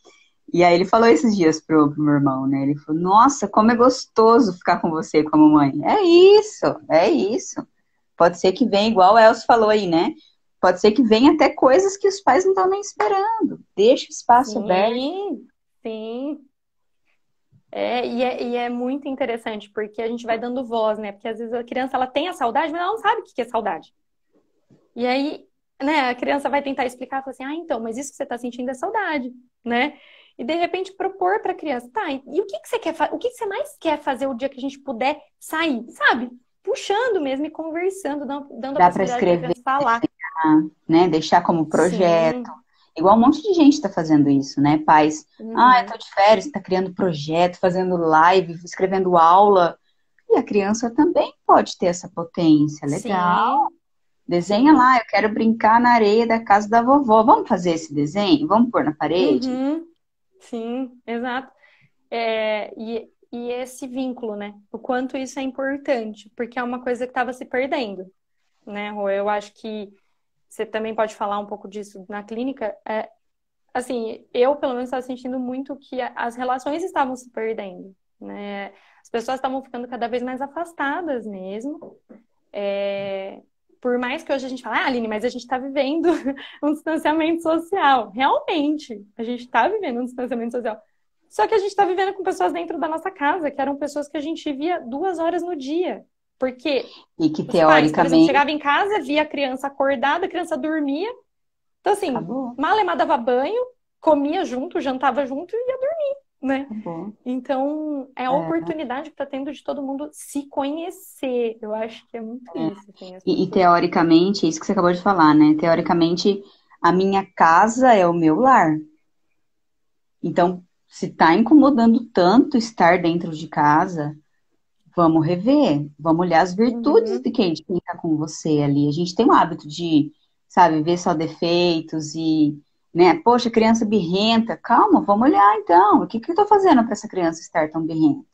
E aí ele falou esses dias pro meu irmão, né? Ele falou, nossa, como é gostoso ficar com você, com a mamãe. É isso, é isso. Pode ser que venha, igual o Elcio falou aí, né? Pode ser que venha até coisas que os pais não estão nem esperando. Deixa o espaço aberto. Sim, sim. E é muito interessante, porque a gente vai dando voz, né? Porque às vezes a criança ela tem a saudade, mas ela não sabe o que é saudade. E aí né, a criança vai tentar explicar, fala assim, então, mas isso que você está sentindo é saudade, né? E de repente propor para a criança, tá, e o que que você quer o que que você mais quer fazer o dia que a gente puder sair, sabe? Puxando mesmo e conversando, dando a Dá para possibilidade para a escrever, criança falar. né? Deixar como projeto. Sim. Igual um monte de gente está fazendo isso, né? Pais, eu Uhum. tô de férias, está criando projeto, fazendo live, escrevendo aula. E a criança também pode ter essa potência. Legal. Sim, Desenha sim. lá, eu quero brincar na areia da casa da vovó. Vamos fazer esse desenho? Vamos pôr na parede? Uhum. Sim, exato. E esse vínculo, né? O quanto isso é importante, porque é uma coisa que estava se perdendo, né, Rô? Eu acho que você também pode falar um pouco disso na clínica. Assim, eu pelo menos estava sentindo muito que as relações estavam se perdendo, né? As pessoas estavam ficando cada vez mais afastadas mesmo. É, Por mais que hoje a gente fale, Aline, mas a gente está vivendo um distanciamento social. Realmente, a gente está vivendo um distanciamento social. Só que a gente está vivendo com pessoas dentro da nossa casa, que eram pessoas que a gente via 2 horas no dia. Porque E que os pais, por exemplo, teoricamente chegavam em casa, via a criança acordada, a criança dormia. Então, assim, acabou, Malemar dava banho, comia junto, jantava junto e ia dormir, né? acabou. Então, é a É, oportunidade que está tendo de todo mundo se conhecer. Eu acho que é muito é. isso, assim, as E pessoas. teoricamente, isso que você acabou de falar, né? Teoricamente, a minha casa é o meu lar. Então, se está incomodando tanto estar dentro de casa, vamos rever, vamos olhar as virtudes Uhum. de quem está com você ali. A gente tem o hábito de, sabe, ver só defeitos e, né, poxa, criança birrenta. Calma, vamos olhar então. O que que eu estou fazendo para essa criança estar tão birrenta?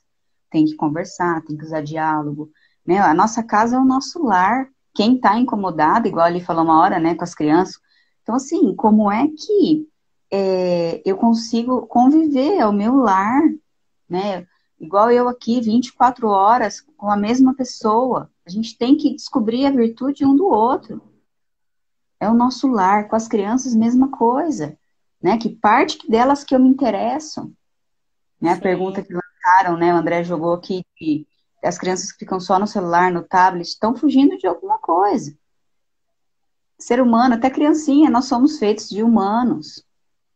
Tem que conversar, tem que usar diálogo, né? A nossa casa é o nosso lar. Quem está incomodado, igual ele falou uma hora, né, com as crianças. Então, assim, como é que eu consigo conviver ao meu lar, né? Igual eu aqui, 24 horas com a mesma pessoa. A gente tem que descobrir a virtude um do outro. É o nosso lar. Com as crianças, mesma coisa, né? Que parte delas que eu me interesso, né? A pergunta Sim, que lançaram, né? O André jogou aqui de as crianças que ficam só no celular, no tablet, estão fugindo de alguma coisa. Ser humano, até criancinha, nós somos feitos de humanos,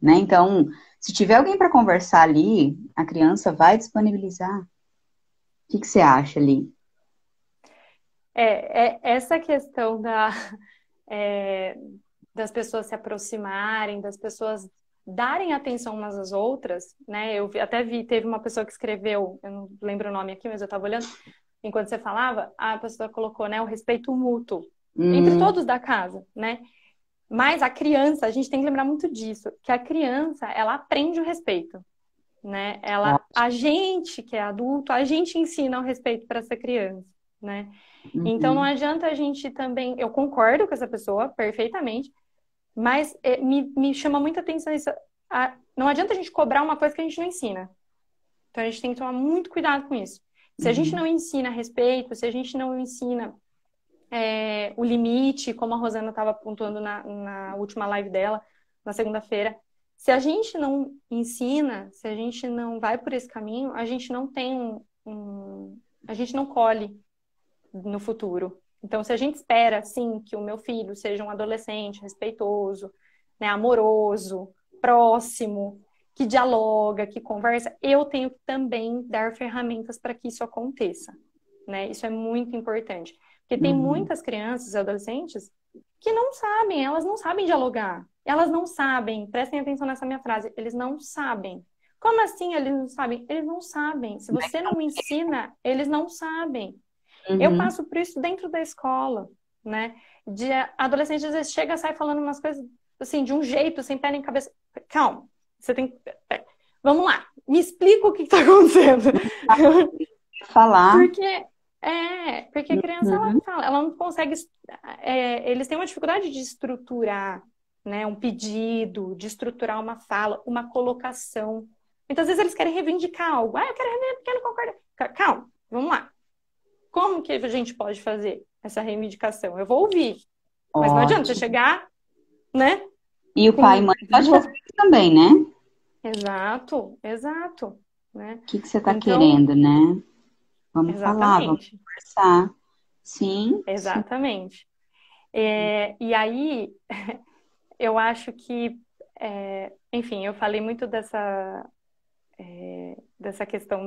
né? Então, se tiver alguém para conversar ali, a criança vai disponibilizar. O que que você acha ali? essa questão é, das pessoas se aproximarem, das pessoas darem atenção umas às outras, né? Até vi, teve uma pessoa que escreveu, eu não lembro o nome aqui, mas eu estava olhando, enquanto você falava, a pessoa colocou, né, o respeito mútuo entre Hum, todos da casa, né? Mas a criança, a gente tem que lembrar muito disso, que a criança, ela aprende o respeito, né? A gente que é adulto, a gente ensina o respeito para essa criança, né? Então não uhum, adianta a gente também, eu concordo com essa pessoa perfeitamente, mas me chama muita atenção isso. Não adianta a gente cobrar uma coisa que a gente não ensina. Então a gente tem que tomar muito cuidado com isso. Se a gente não uhum. ensina respeito, se a gente não ensina o limite, como a Rosana estava pontuando na última live dela, na segunda-feira. Se a gente não ensina, se a gente não vai por esse caminho, a gente não tem a gente não colhe no futuro. Então, se a gente espera, sim, que o meu filho seja um adolescente respeitoso, né, amoroso, próximo, que dialoga, que conversa, eu tenho que também dar ferramentas para que isso aconteça, né? Isso é muito importante. Porque tem Uhum. muitas crianças e adolescentes que não sabem, elas não sabem dialogar. Elas não sabem, prestem atenção nessa minha frase, eles não sabem. Como assim eles não sabem? Eles não sabem. Se você não ensina, eles não sabem. Eu Uhum. passo por isso dentro da escola, né? De adolescente às vezes chega, sai falando umas coisas assim, de um jeito, sem pé nem cabeça. Calma, você tem que. Vamos lá, me explica o que está acontecendo. Falar. Porque porque a criança ela Uhum. fala, ela não consegue. Eles têm uma dificuldade de estruturar, né, um pedido, de estruturar uma fala, uma colocação. Muitas vezes eles querem reivindicar algo. Eu quero reivindicar porque eu não concordo. Calma, vamos lá. Como que a gente pode fazer essa reivindicação? Eu vou ouvir, mas não adianta você Ótimo. chegar, né? E o pai e Com... mãe pode fazer isso também, né? O Exato, exato, né? que que você está Então, querendo, né? Vamos falar, vamos exatamente, conversar. Sim, sim. exatamente. E aí, eu acho que, enfim, eu falei muito dessa questão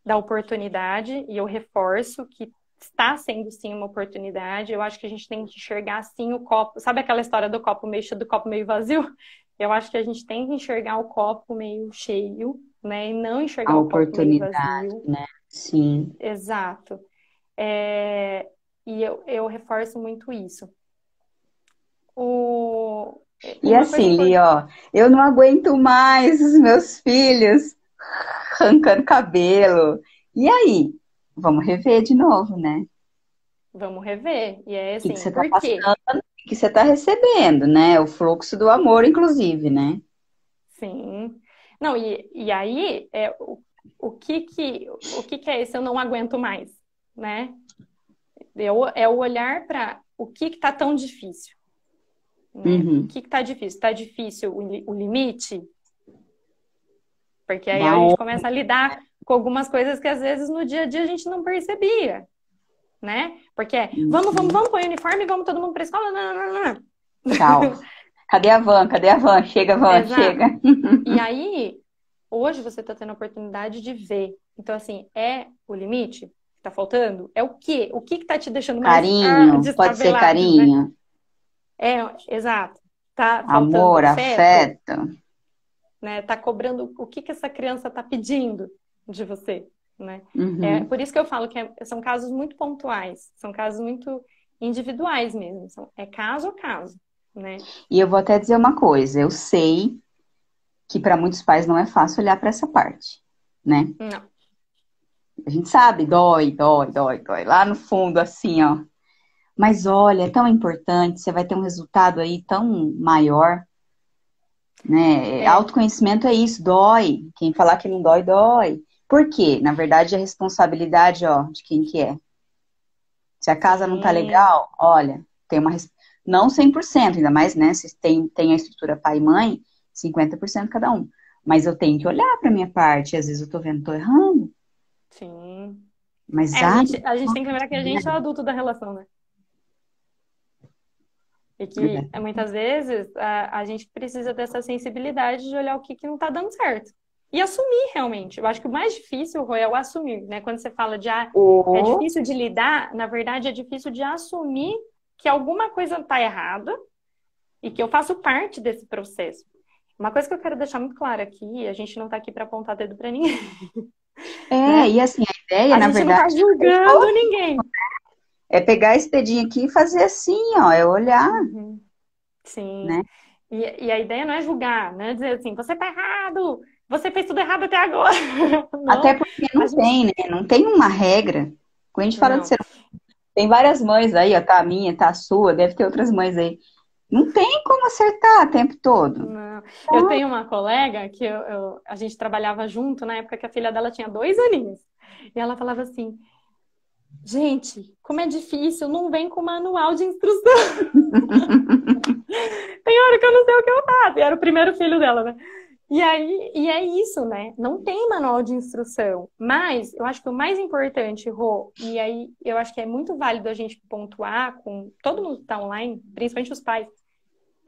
da oportunidade, e eu reforço que está sendo sim uma oportunidade. Eu acho que a gente tem que enxergar sim o copo. Sabe aquela história do copo meio cheio, do copo meio vazio? Eu acho que a gente tem que enxergar o copo meio cheio, né? E não A enxergar o copo meio oportunidade, vazio. né? Sim. Exato. É, e eu reforço muito isso. O, E uma coisa assim, Li, importante. ó, eu não aguento mais os meus filhos arrancando cabelo. E aí? Vamos rever de novo, né? Vamos rever. E é O que assim, você está por quê? passando, o que você está recebendo, né? O fluxo do amor, inclusive, né? Sim. Não, e aí, o que que é esse eu não aguento mais, né? É o olhar para o que está tão difícil, né? O Uhum. que está difícil? Está difícil o limite? Porque aí Da a gente onde? começa a lidar com algumas coisas que às vezes no dia a dia a gente não percebia, né? Porque vamos, põe o uniforme, vamos todo mundo para a escola. Não, não, não, não. Tchau. Cadê a van? Cadê a van? Chega, van, Exato. chega. E aí, hoje você está tendo a oportunidade de ver. Então, assim, é o limite que tá faltando? É o quê? O que que tá te deixando mais Carinho, pode ser descabelado, né? carinho, É, exato. Tá faltando amor, afeto, afeto. né? Tá cobrando o que que essa criança tá pedindo de você, né? É Uhum. por isso que eu falo que são casos muito pontuais, são casos muito individuais mesmo. É caso a caso, né? E eu vou até dizer uma coisa, eu sei que para muitos pais não é fácil olhar para essa parte, né? Não. A gente sabe, dói, dói, dói, dói, lá no fundo, assim, ó. Mas olha, é tão importante, você vai ter um resultado aí tão maior, né? É, Autoconhecimento é isso, dói. Quem falar que não dói, dói. Por quê? Na verdade, a responsabilidade, ó, de quem que é. Se a casa não tá sim. legal, olha, tem uma. Não 100%, ainda mais, né? Se tem a estrutura pai e mãe, 50% cada um. Mas eu tenho que olhar pra minha parte, e às vezes eu tô vendo, tô errando, Sim. mas A ai, gente, a gente tem que lembrar que a gente é o adulto da relação, né? E que muitas vezes a gente precisa dessa sensibilidade de olhar o que não tá dando certo. E assumir realmente. Eu acho que o mais difícil, Rô, é o assumir, né? Quando você fala de é o difícil de lidar, na verdade é difícil de assumir que alguma coisa tá errada e que eu faço parte desse processo. Uma coisa que eu quero deixar muito clara aqui, a gente não tá aqui para apontar dedo para ninguém, é, né? e assim, a ideia, A na gente não tá verdade, julgando ninguém. é pegar esse dedinho aqui e fazer assim, ó, é olhar, Uhum. Sim. né? E a ideia não é julgar, né? Dizer assim, você tá errado, você fez tudo errado até agora. Até Não, porque a não gente. tem, né? Não tem uma regra. Quando a gente fala de Não, ser, tem várias mães aí, ó, tá a minha, tá a sua, deve ter outras mães aí. Não tem como acertar o tempo todo. não. Eu tenho uma colega que a gente trabalhava junto na época que a filha dela tinha 2 aninhos. E ela falava assim: gente, como é difícil, não vem com manual de instrução. Tem hora que eu não sei o que eu faço. E era o primeiro filho dela, né? E é isso, né? Não tem manual de instrução. Mas eu acho que o mais importante, Rô, e aí eu acho que é muito válido a gente pontuar com todo mundo que está online, principalmente os pais,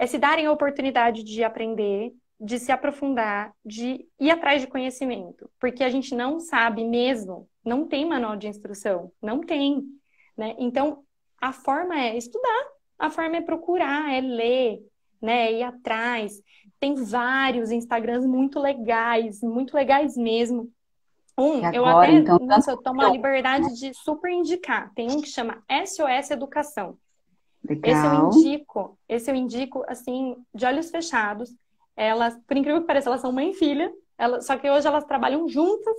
é se darem a oportunidade de aprender, de se aprofundar, de ir atrás de conhecimento. Porque a gente não sabe mesmo, não tem manual de instrução, não tem, né? Então, a forma é estudar, a forma é procurar, é ler, né? Ir atrás. Tem vários Instagrams muito legais mesmo. E Eu agora, até, então, tanto nossa, eu tomo a conteúdo. liberdade de super indicar. Tem um que chama SOS Educação. Legal. Esse eu indico, assim, de olhos fechados. Elas, por incrível que pareça, elas são mãe e filha, só que hoje elas trabalham juntas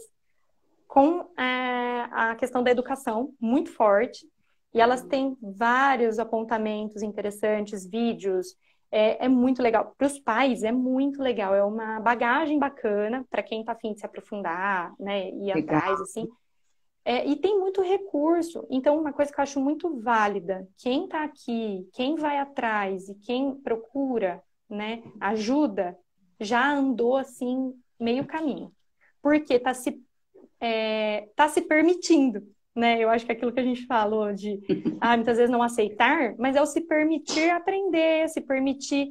com a questão da educação, muito forte. E elas têm vários apontamentos interessantes, vídeos. É muito legal. Para os pais, é muito legal. É uma bagagem bacana para quem está afim de se aprofundar, né, ir atrás, Legal. assim. E tem muito recurso. Então, uma coisa que eu acho muito válida, quem está aqui, quem vai atrás e quem procura, né, ajuda, já andou assim meio caminho. Porque está se permitindo. né? Eu acho que é aquilo que a gente falou de, muitas vezes não aceitar, mas é o se permitir aprender, se permitir.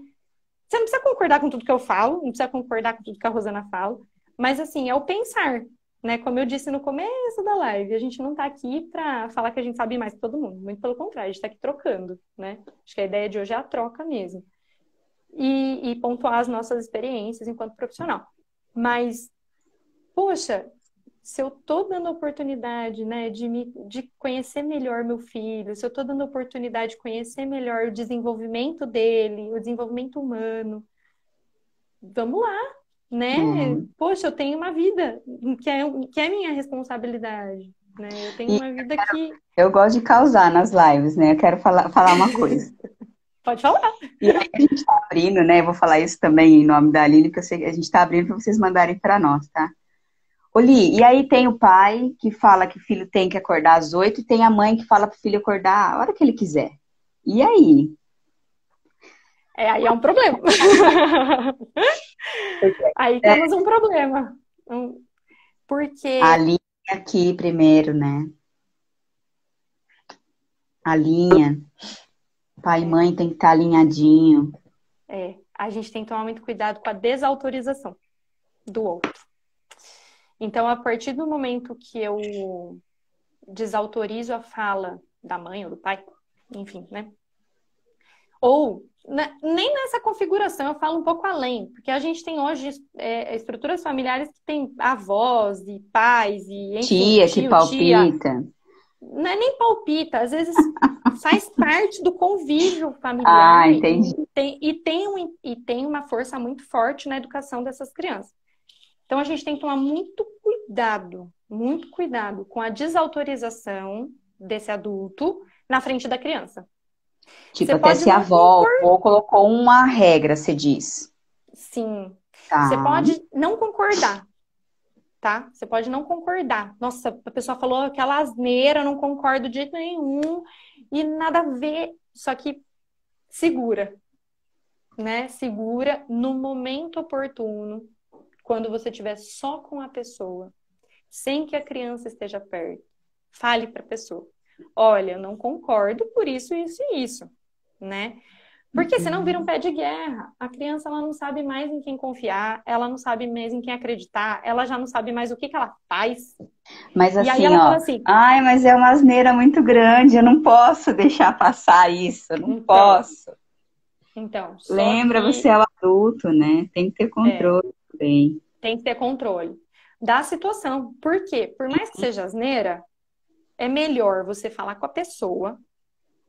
Você não precisa concordar com tudo que eu falo, não precisa concordar com tudo que a Rosana fala, mas assim, é o pensar, né? Como eu disse no começo da live, a gente não tá aqui pra falar que a gente sabe mais que todo mundo, muito pelo contrário, a gente tá aqui trocando, né? Acho que a ideia de hoje é a troca mesmo. E pontuar as nossas experiências enquanto profissional. Mas, poxa, se eu tô dando a oportunidade, né, de conhecer melhor meu filho, se eu tô dando a oportunidade de conhecer melhor o desenvolvimento dele, o desenvolvimento humano, vamos lá, né? É. Poxa, eu tenho uma vida que é minha responsabilidade, né? Eu tenho E uma vida que... eu gosto de causar nas lives, né? Eu quero falar uma coisa. Pode falar. E aí a gente está abrindo, né? Eu vou falar isso também em nome da Aline, porque eu sei que a gente está abrindo para vocês mandarem para nós, tá? Oli, e aí tem o pai que fala que o filho tem que acordar às 8 e tem a mãe que fala para o filho acordar a hora que ele quiser. E aí? Aí é um problema. Aí temos um problema. A Porque linha aqui primeiro, né? A linha. Pai e mãe tem que estar alinhadinho. a gente tem que tomar muito cuidado com a desautorização do outro. Então, a partir do momento que eu desautorizo a fala da mãe ou do pai, enfim, né? Ou nem nessa configuração, eu falo um pouco além, porque a gente tem hoje estruturas familiares que tem avós e pais e, enfim, Tia que tio, tia. palpita. Não é nem palpita, às vezes faz parte do convívio familiar. Ah, entendi. E tem uma força muito forte na educação dessas crianças. Então, a gente tem que tomar muito cuidado com a desautorização desse adulto na frente da criança. Tipo, Você até pode se a não avó concordar. ou colocou uma regra, você diz. Sim. Você Tá. pode não concordar, tá? Você pode não concordar. Nossa, a pessoa falou aquela asneira, eu não concordo de jeito nenhum e nada a ver. Só que segura, né? Segura no momento oportuno, quando você estiver só com a pessoa, sem que a criança esteja perto. Fale para a pessoa. Olha, eu não concordo por isso, isso e isso, né? Porque senão vira um pé de guerra. A criança, ela não sabe mais em quem confiar, ela não sabe mais em quem acreditar, ela já não sabe mais o que ela faz. Mas E aí assim, ela ó. fala assim, Ai, mas é uma asneira muito grande, eu não posso deixar passar isso, eu não posso. Só Lembra, você que é o adulto, né? Tem que ter controle também. tem que ter controle da situação. Por quê? Por mais que seja asneira, é melhor você falar com a pessoa,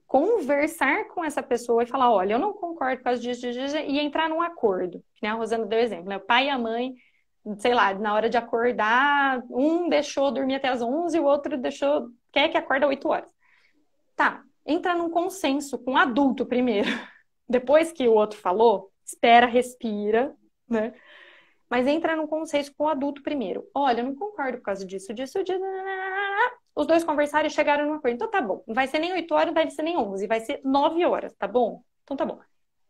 conversar com essa pessoa e falar, olha, eu não concordo com as dias e entrar num acordo. Né? A Rosana deu exemplo, né? O pai e a mãe, sei lá, na hora de acordar, um deixou dormir até as 11 e o outro quer que acorda 8 horas. Tá, entra num consenso com o adulto primeiro. Depois que o outro falou, espera, respira, né? Mas entra num consenso com o adulto primeiro. Olha, eu não concordo por causa disso. Os dois conversaram e chegaram num acordo. Então tá bom. Não vai ser nem 8 horas, não vai ser nem 11. Vai ser 9 horas, tá bom? Então tá bom.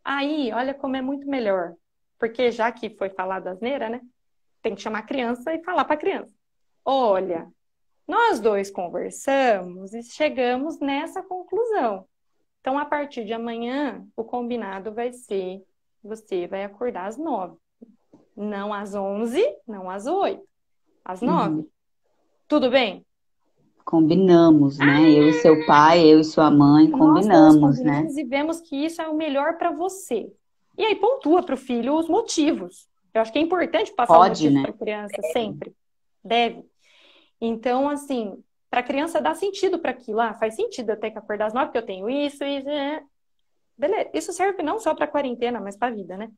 Aí, olha como é muito melhor. Porque já que foi falado asneira, né? Tem que chamar a criança e falar pra criança. Olha, nós dois conversamos e chegamos nessa conclusão. Então, a partir de amanhã, o combinado vai ser: você vai acordar às 9. Não às 11, não às 8. Às 9. Tudo bem? Combinamos, né? Eu e seu pai, eu e sua mãe, Nós dois combinamos, né? combinamos e vemos que isso é o melhor para você. E aí pontua para o filho os motivos. Eu acho que é importante passar os Pode, motivos né? para a criança, sempre. Deve. Então, assim, para a criança dar sentido para aquilo. Faz sentido eu ter que acordar às 9, porque eu tenho isso e... Beleza. Isso serve não só para a quarentena, mas para a vida, né?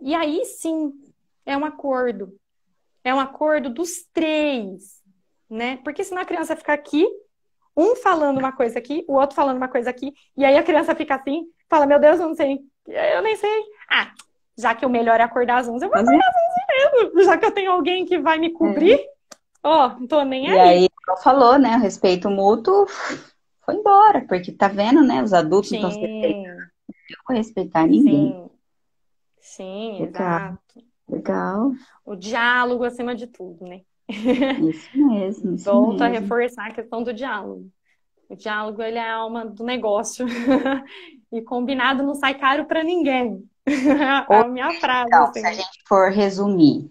E aí, sim, é um acordo. É um acordo dos três, né? Porque senão a criança fica aqui, um falando uma coisa aqui, o outro falando uma coisa aqui, e aí a criança fica assim, fala, meu Deus, eu não sei, eu nem sei. Já que o melhor é acordar às 11, eu vou acordar às 11 mesmo. Já que eu tenho alguém que vai me cobrir, não tô nem aí. E aí, ela falou, né? O respeito mútuo foi embora, porque tá vendo, né? Os adultos não estão se respeitando. Eu não vou respeitar ninguém. Sim, Legal, exato. legal. O diálogo acima de tudo, né? Isso mesmo, isso Volto a mesmo. reforçar a questão do diálogo. O diálogo, ele é a alma do negócio. E combinado não sai caro para ninguém. É Ou a minha frase, então, se a assim. gente for resumir,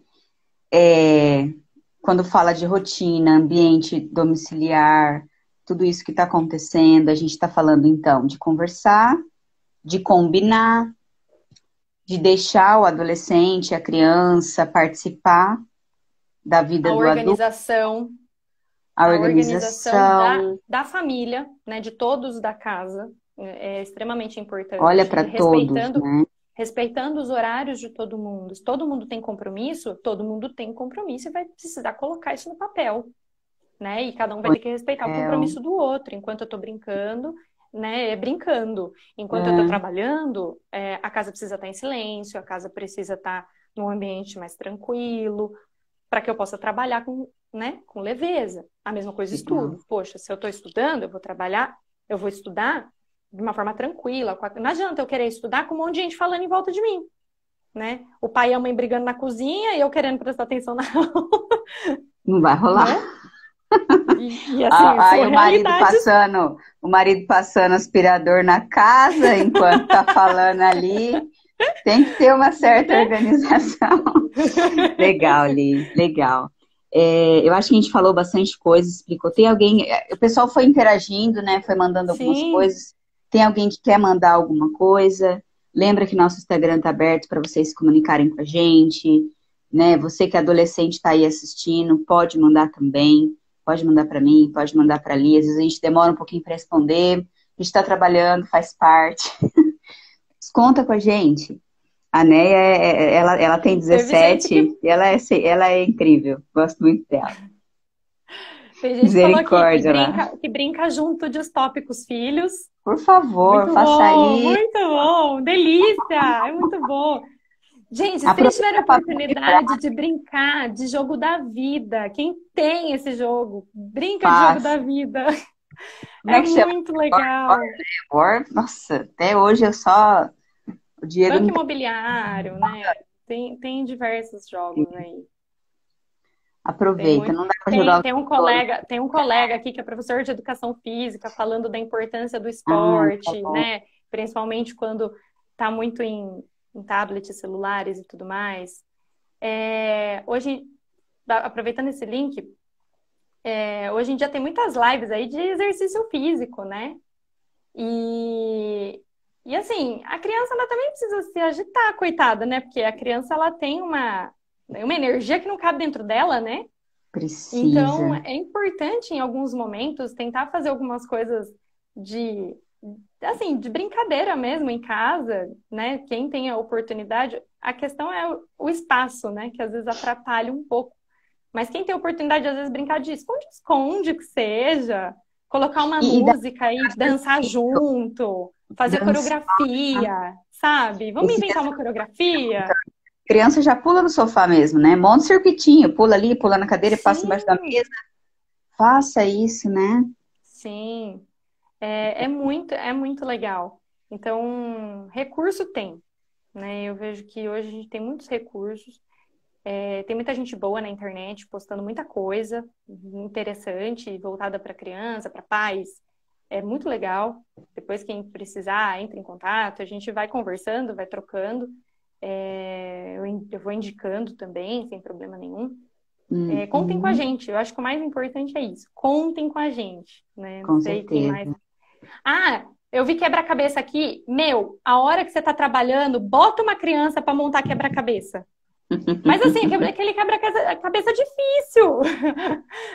quando fala de rotina, ambiente domiciliar, tudo isso que está acontecendo, a gente está falando então de conversar, de combinar, de deixar o adolescente, a criança participar da vida A do adulto, organização, a a organização organização, da família, né, de todos da casa, é extremamente olha importante. para todos, né? Respeitando os horários de todo mundo. Se todo mundo tem compromisso, todo mundo tem compromisso e vai precisar colocar isso no papel, né? E cada um vai ter que respeitar o compromisso do outro. Enquanto eu tô brincando, né? É brincando. Enquanto eu tô É, trabalhando, a casa precisa estar em silêncio, a casa precisa estar num ambiente mais tranquilo, para que eu possa trabalhar com, né, com leveza. A mesma coisa legal. estudo. Poxa, se eu estou estudando, eu vou estudar de uma forma tranquila. Não adianta eu querer estudar com um monte de gente falando em volta de mim, né? O pai e a mãe brigando na cozinha e eu querendo prestar atenção na aula, Não vai rolar. né? E assim, são Aí realidades. o marido passando aspirador na casa enquanto tá falando ali. Tem que ter uma certa Né? organização. Legal, Li, legal. Eu acho que a gente falou bastante coisa, explicou. Tem alguém, o pessoal foi interagindo, né? Foi mandando algumas Sim, coisas. Tem alguém que quer mandar alguma coisa? Lembra que nosso Instagram está aberto para vocês se comunicarem com a gente, né? Você que é adolescente está aí assistindo, pode mandar também. Pode mandar para mim, pode mandar para a Li. Às vezes a gente demora um pouquinho para responder. A gente está trabalhando, faz parte. Conta com a gente. A Neia, ela tem teve gente 17 e ela é incrível. Gosto muito dela. que falou Misericórdia lá. que brinca junto de os tópicos filhos. Por favor, faça aí. Muito bom, delícia, é muito bom. Gente, se vocês tiverem Aproveita para oportunidade de brincar de jogo da vida, quem tem esse jogo, brinca de jogo da faça. vida. Como É é que chama? muito legal. Nossa, até hoje eu só. O Diego Banco não imobiliário, né? Tem diversos jogos tem. aí. Tem Aproveita, muito. não dá para jogar o tempo todo. Tem um colega aqui que é professor de educação física falando da importância do Ah, tá esporte, bom. né? Principalmente quando está muito em tablets, celulares e tudo mais. Hoje, aproveitando esse link, hoje em dia tem muitas lives aí de exercício físico, né? E, e assim, a criança ela também precisa se agitar, coitada, né? Porque a criança ela tem uma energia que não cabe dentro dela, né? Então, Precisa. é importante em alguns momentos tentar fazer algumas coisas de, assim, de brincadeira mesmo em casa, né? Quem tem a oportunidade, a questão é o espaço, né? Que às vezes atrapalha um pouco. Mas quem tem a oportunidade, às vezes, brincar de esconde-esconde que seja, colocar uma E dá música e dançar junto, fazer dança. coreografia, sabe? Vamos Esse inventar uma coreografia? criança já pula no sofá mesmo, né? Monta um circuitinho, pula ali, pula na cadeira e passa embaixo da Sim, mesa. Faça isso, né? sim. É muito legal. Então, recurso tem, né? Eu vejo que hoje a gente tem muitos recursos. Tem muita gente boa na internet postando muita coisa interessante, voltada para criança, para pais. É muito legal. Depois, quem precisar, entre em contato. A gente vai conversando, vai trocando. Eu vou indicando também, sem problema nenhum. Contem com a Uhum, gente. Eu acho que o mais importante é isso. Contem com a gente, né? Não com sei quem mais. certeza. Ah, eu vi quebra-cabeça aqui. Meu, a hora que você está trabalhando, bota uma criança para montar quebra-cabeça. Mas assim, aquele quebra-cabeça difícil.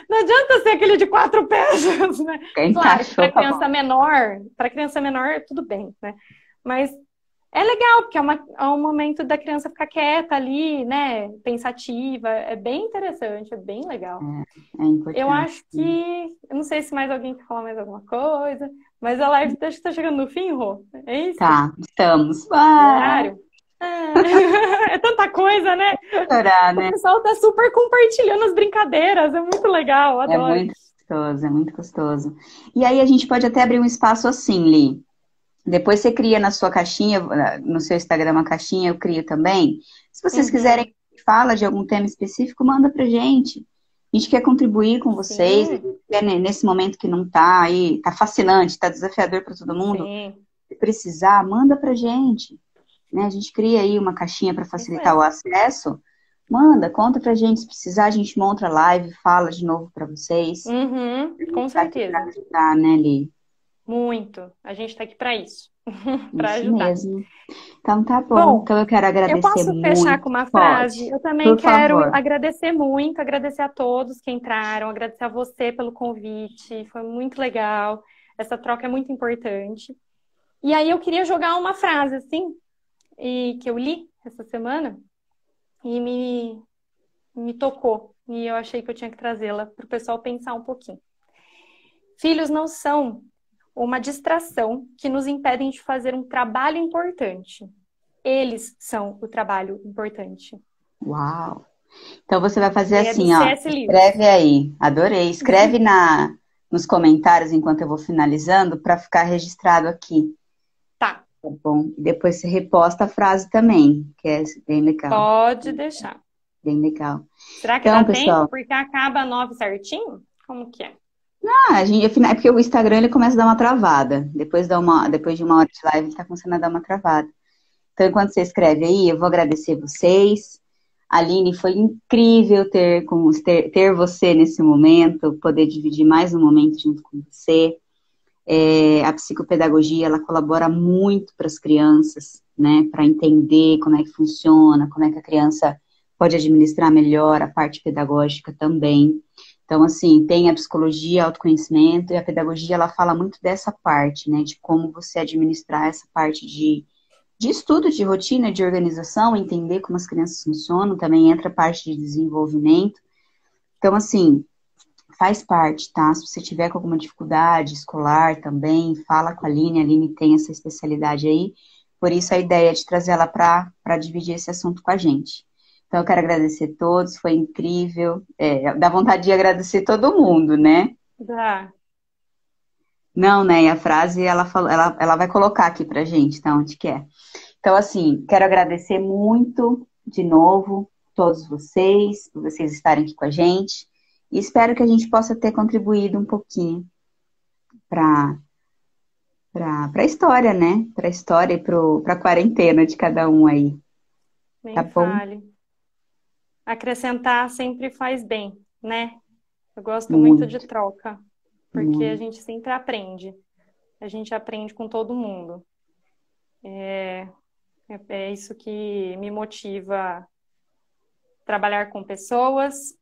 Não adianta ser aquele de 4 peças, né? Claro que Encaixou, tá bom. para criança menor, tudo bem, né? Mas é legal, porque é um momento da criança ficar quieta ali, né? Pensativa. É bem interessante, é bem legal. É Eu importante. acho que. Eu não sei se mais alguém quer falar mais alguma coisa, mas a live acho que tá chegando no fim, Rô. É isso? Tá, estamos. O Ah, horário? É tanta coisa, né? chorar, O né? pessoal tá super compartilhando as brincadeiras, é muito legal, É adoro. muito gostoso, é muito gostoso. E aí a gente pode até abrir um espaço assim, Li. Depois você cria na sua caixinha, no seu Instagram uma caixinha, eu crio também. Se vocês Uhum. quiserem que fala de algum tema específico, manda pra gente. A gente quer contribuir com vocês, Sim, nesse momento que não tá aí, tá fascinante, tá desafiador para todo mundo. sim. Se precisar, manda pra gente, né? A gente cria aí uma caixinha para Isso facilitar o mesmo. acesso. Manda, conta pra gente. Se precisar, a gente monta a live, fala de novo para vocês. Uhum, A com gente tá aqui para certeza. ajudar, né, Li? Muito. A gente está aqui para isso, para Isso ajudar. mesmo. Então tá bom. Bom, Então eu quero eu agradecer posso fechar muito. com uma frase? Pode, Eu também por quero favor. agradecer muito, agradecer a todos que entraram, agradecer a você pelo convite, foi muito legal. Essa troca é muito importante. E aí eu queria jogar uma frase assim, e que eu li essa semana e me tocou. E eu achei que eu tinha que trazê-la para o pessoal pensar um pouquinho. Filhos não são uma distração que nos impedem de fazer um trabalho importante. Eles são o trabalho importante. Uau! Então você vai fazer É do assim, ó. C.S. Lewis. Escreve aí. Adorei. Escreve nos comentários enquanto eu vou finalizando para ficar registrado aqui. Tá, Tá bom? E depois você reposta a frase também, que é bem legal. pode deixar. Bem legal. Será que dá Então, tempo? pessoal, Porque acaba 9 certinho? Como que é? a gente, é porque o Instagram ele começa a dar uma travada. Depois de uma hora de live, ele tá começando a dar uma travada. Então, enquanto você escreve aí, eu vou agradecer vocês. Aline, foi incrível ter você nesse momento, poder dividir mais um momento junto com você. A psicopedagogia, ela colabora muito para as crianças, né, para entender como é que funciona, como é que a criança pode administrar melhor a parte pedagógica também. Então, assim, tem a psicologia, autoconhecimento, e a pedagogia, ela fala muito dessa parte, né, de como você administrar essa parte de estudo, de rotina, de organização, entender como as crianças funcionam, também entra a parte de desenvolvimento. Então, assim, faz parte, tá? Se você tiver com alguma dificuldade escolar também, fala com a Aline tem essa especialidade aí, por isso a ideia é de trazer ela para dividir esse assunto com a gente. Então, eu quero agradecer a todos, foi incrível, dá vontade de agradecer todo mundo, né? Dá. Não, né? E a frase, ela vai colocar aqui pra gente, tá? Onde que é. Então, assim, quero agradecer muito de novo todos vocês, por vocês estarem aqui com a gente. E espero que a gente possa ter contribuído um pouquinho para a história, né? Para a história e para a quarentena de cada um aí. Tá Nem bom? fale. Acrescentar sempre faz bem, né? Eu gosto muito de Muito, troca, porque a muito. gente sempre aprende. A gente aprende com todo mundo. É isso que me motiva a trabalhar com pessoas,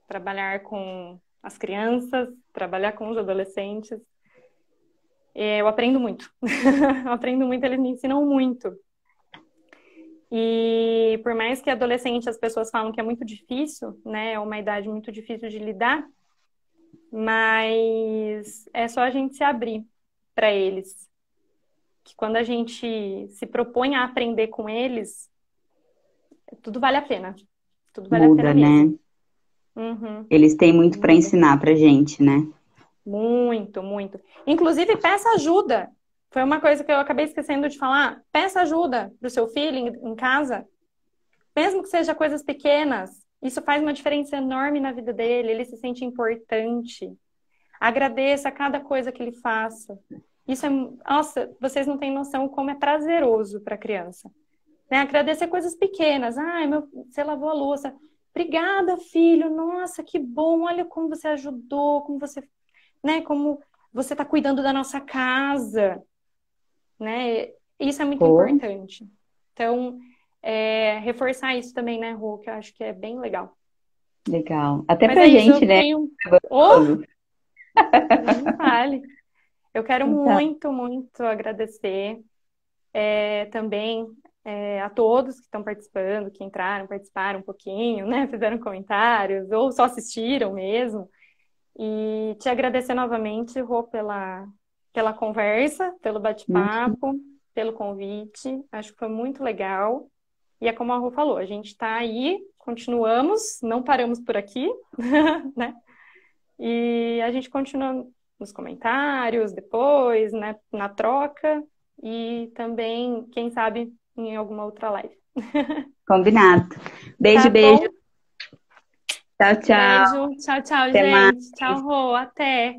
trabalhar com as crianças, trabalhar com os adolescentes. Eu aprendo muito. Eu aprendo muito, eles me ensinam muito. E por mais que adolescente as pessoas falam que é muito difícil, né? É uma idade muito difícil de lidar, mas é só a gente se abrir para eles. Que quando a gente se propõe a aprender com eles, tudo vale a pena. Tudo vale a pena Muda, mesmo. né? Uhum, Eles têm muito para muda. ensinar pra gente, né? Muito, muito. Inclusive, peça ajuda. Foi uma coisa que eu acabei esquecendo de falar. Peça ajuda pro seu filho em casa, mesmo que seja coisas pequenas. Isso faz uma diferença enorme na vida dele. Ele se sente importante. Agradeça a cada coisa que ele faça. Isso é, nossa, vocês não têm noção como é prazeroso para a criança. Né? Agradecer coisas pequenas. Ai, você lavou a louça. Obrigada, filho. Nossa, que bom. Olha como você ajudou, como você, né, como você está cuidando da nossa casa, né? Isso é muito Pô, importante. Então, reforçar isso também, né, Rô, que eu acho que é bem legal. legal. Até Mas pra é isso, eu gente, né? tenho. Oh, Gostoso. nem me fale. Eu quero Então, muito, muito agradecer também a todos que estão participando, que entraram, participaram um pouquinho, né? Fizeram comentários, ou só assistiram mesmo. E te agradecer novamente, Rô, pela conversa, pelo bate-papo, pelo convite. Acho que foi muito legal. E é como a Rô falou, a gente está aí, continuamos, não paramos por aqui, né? E a gente continua nos comentários depois, né, na troca e também, quem sabe, em alguma outra live. combinado. Tá Beijo, beijo. bom? Tchau, tchau. Beijo. Tchau, tchau, Até mais. gente. Tchau, Rô. Até.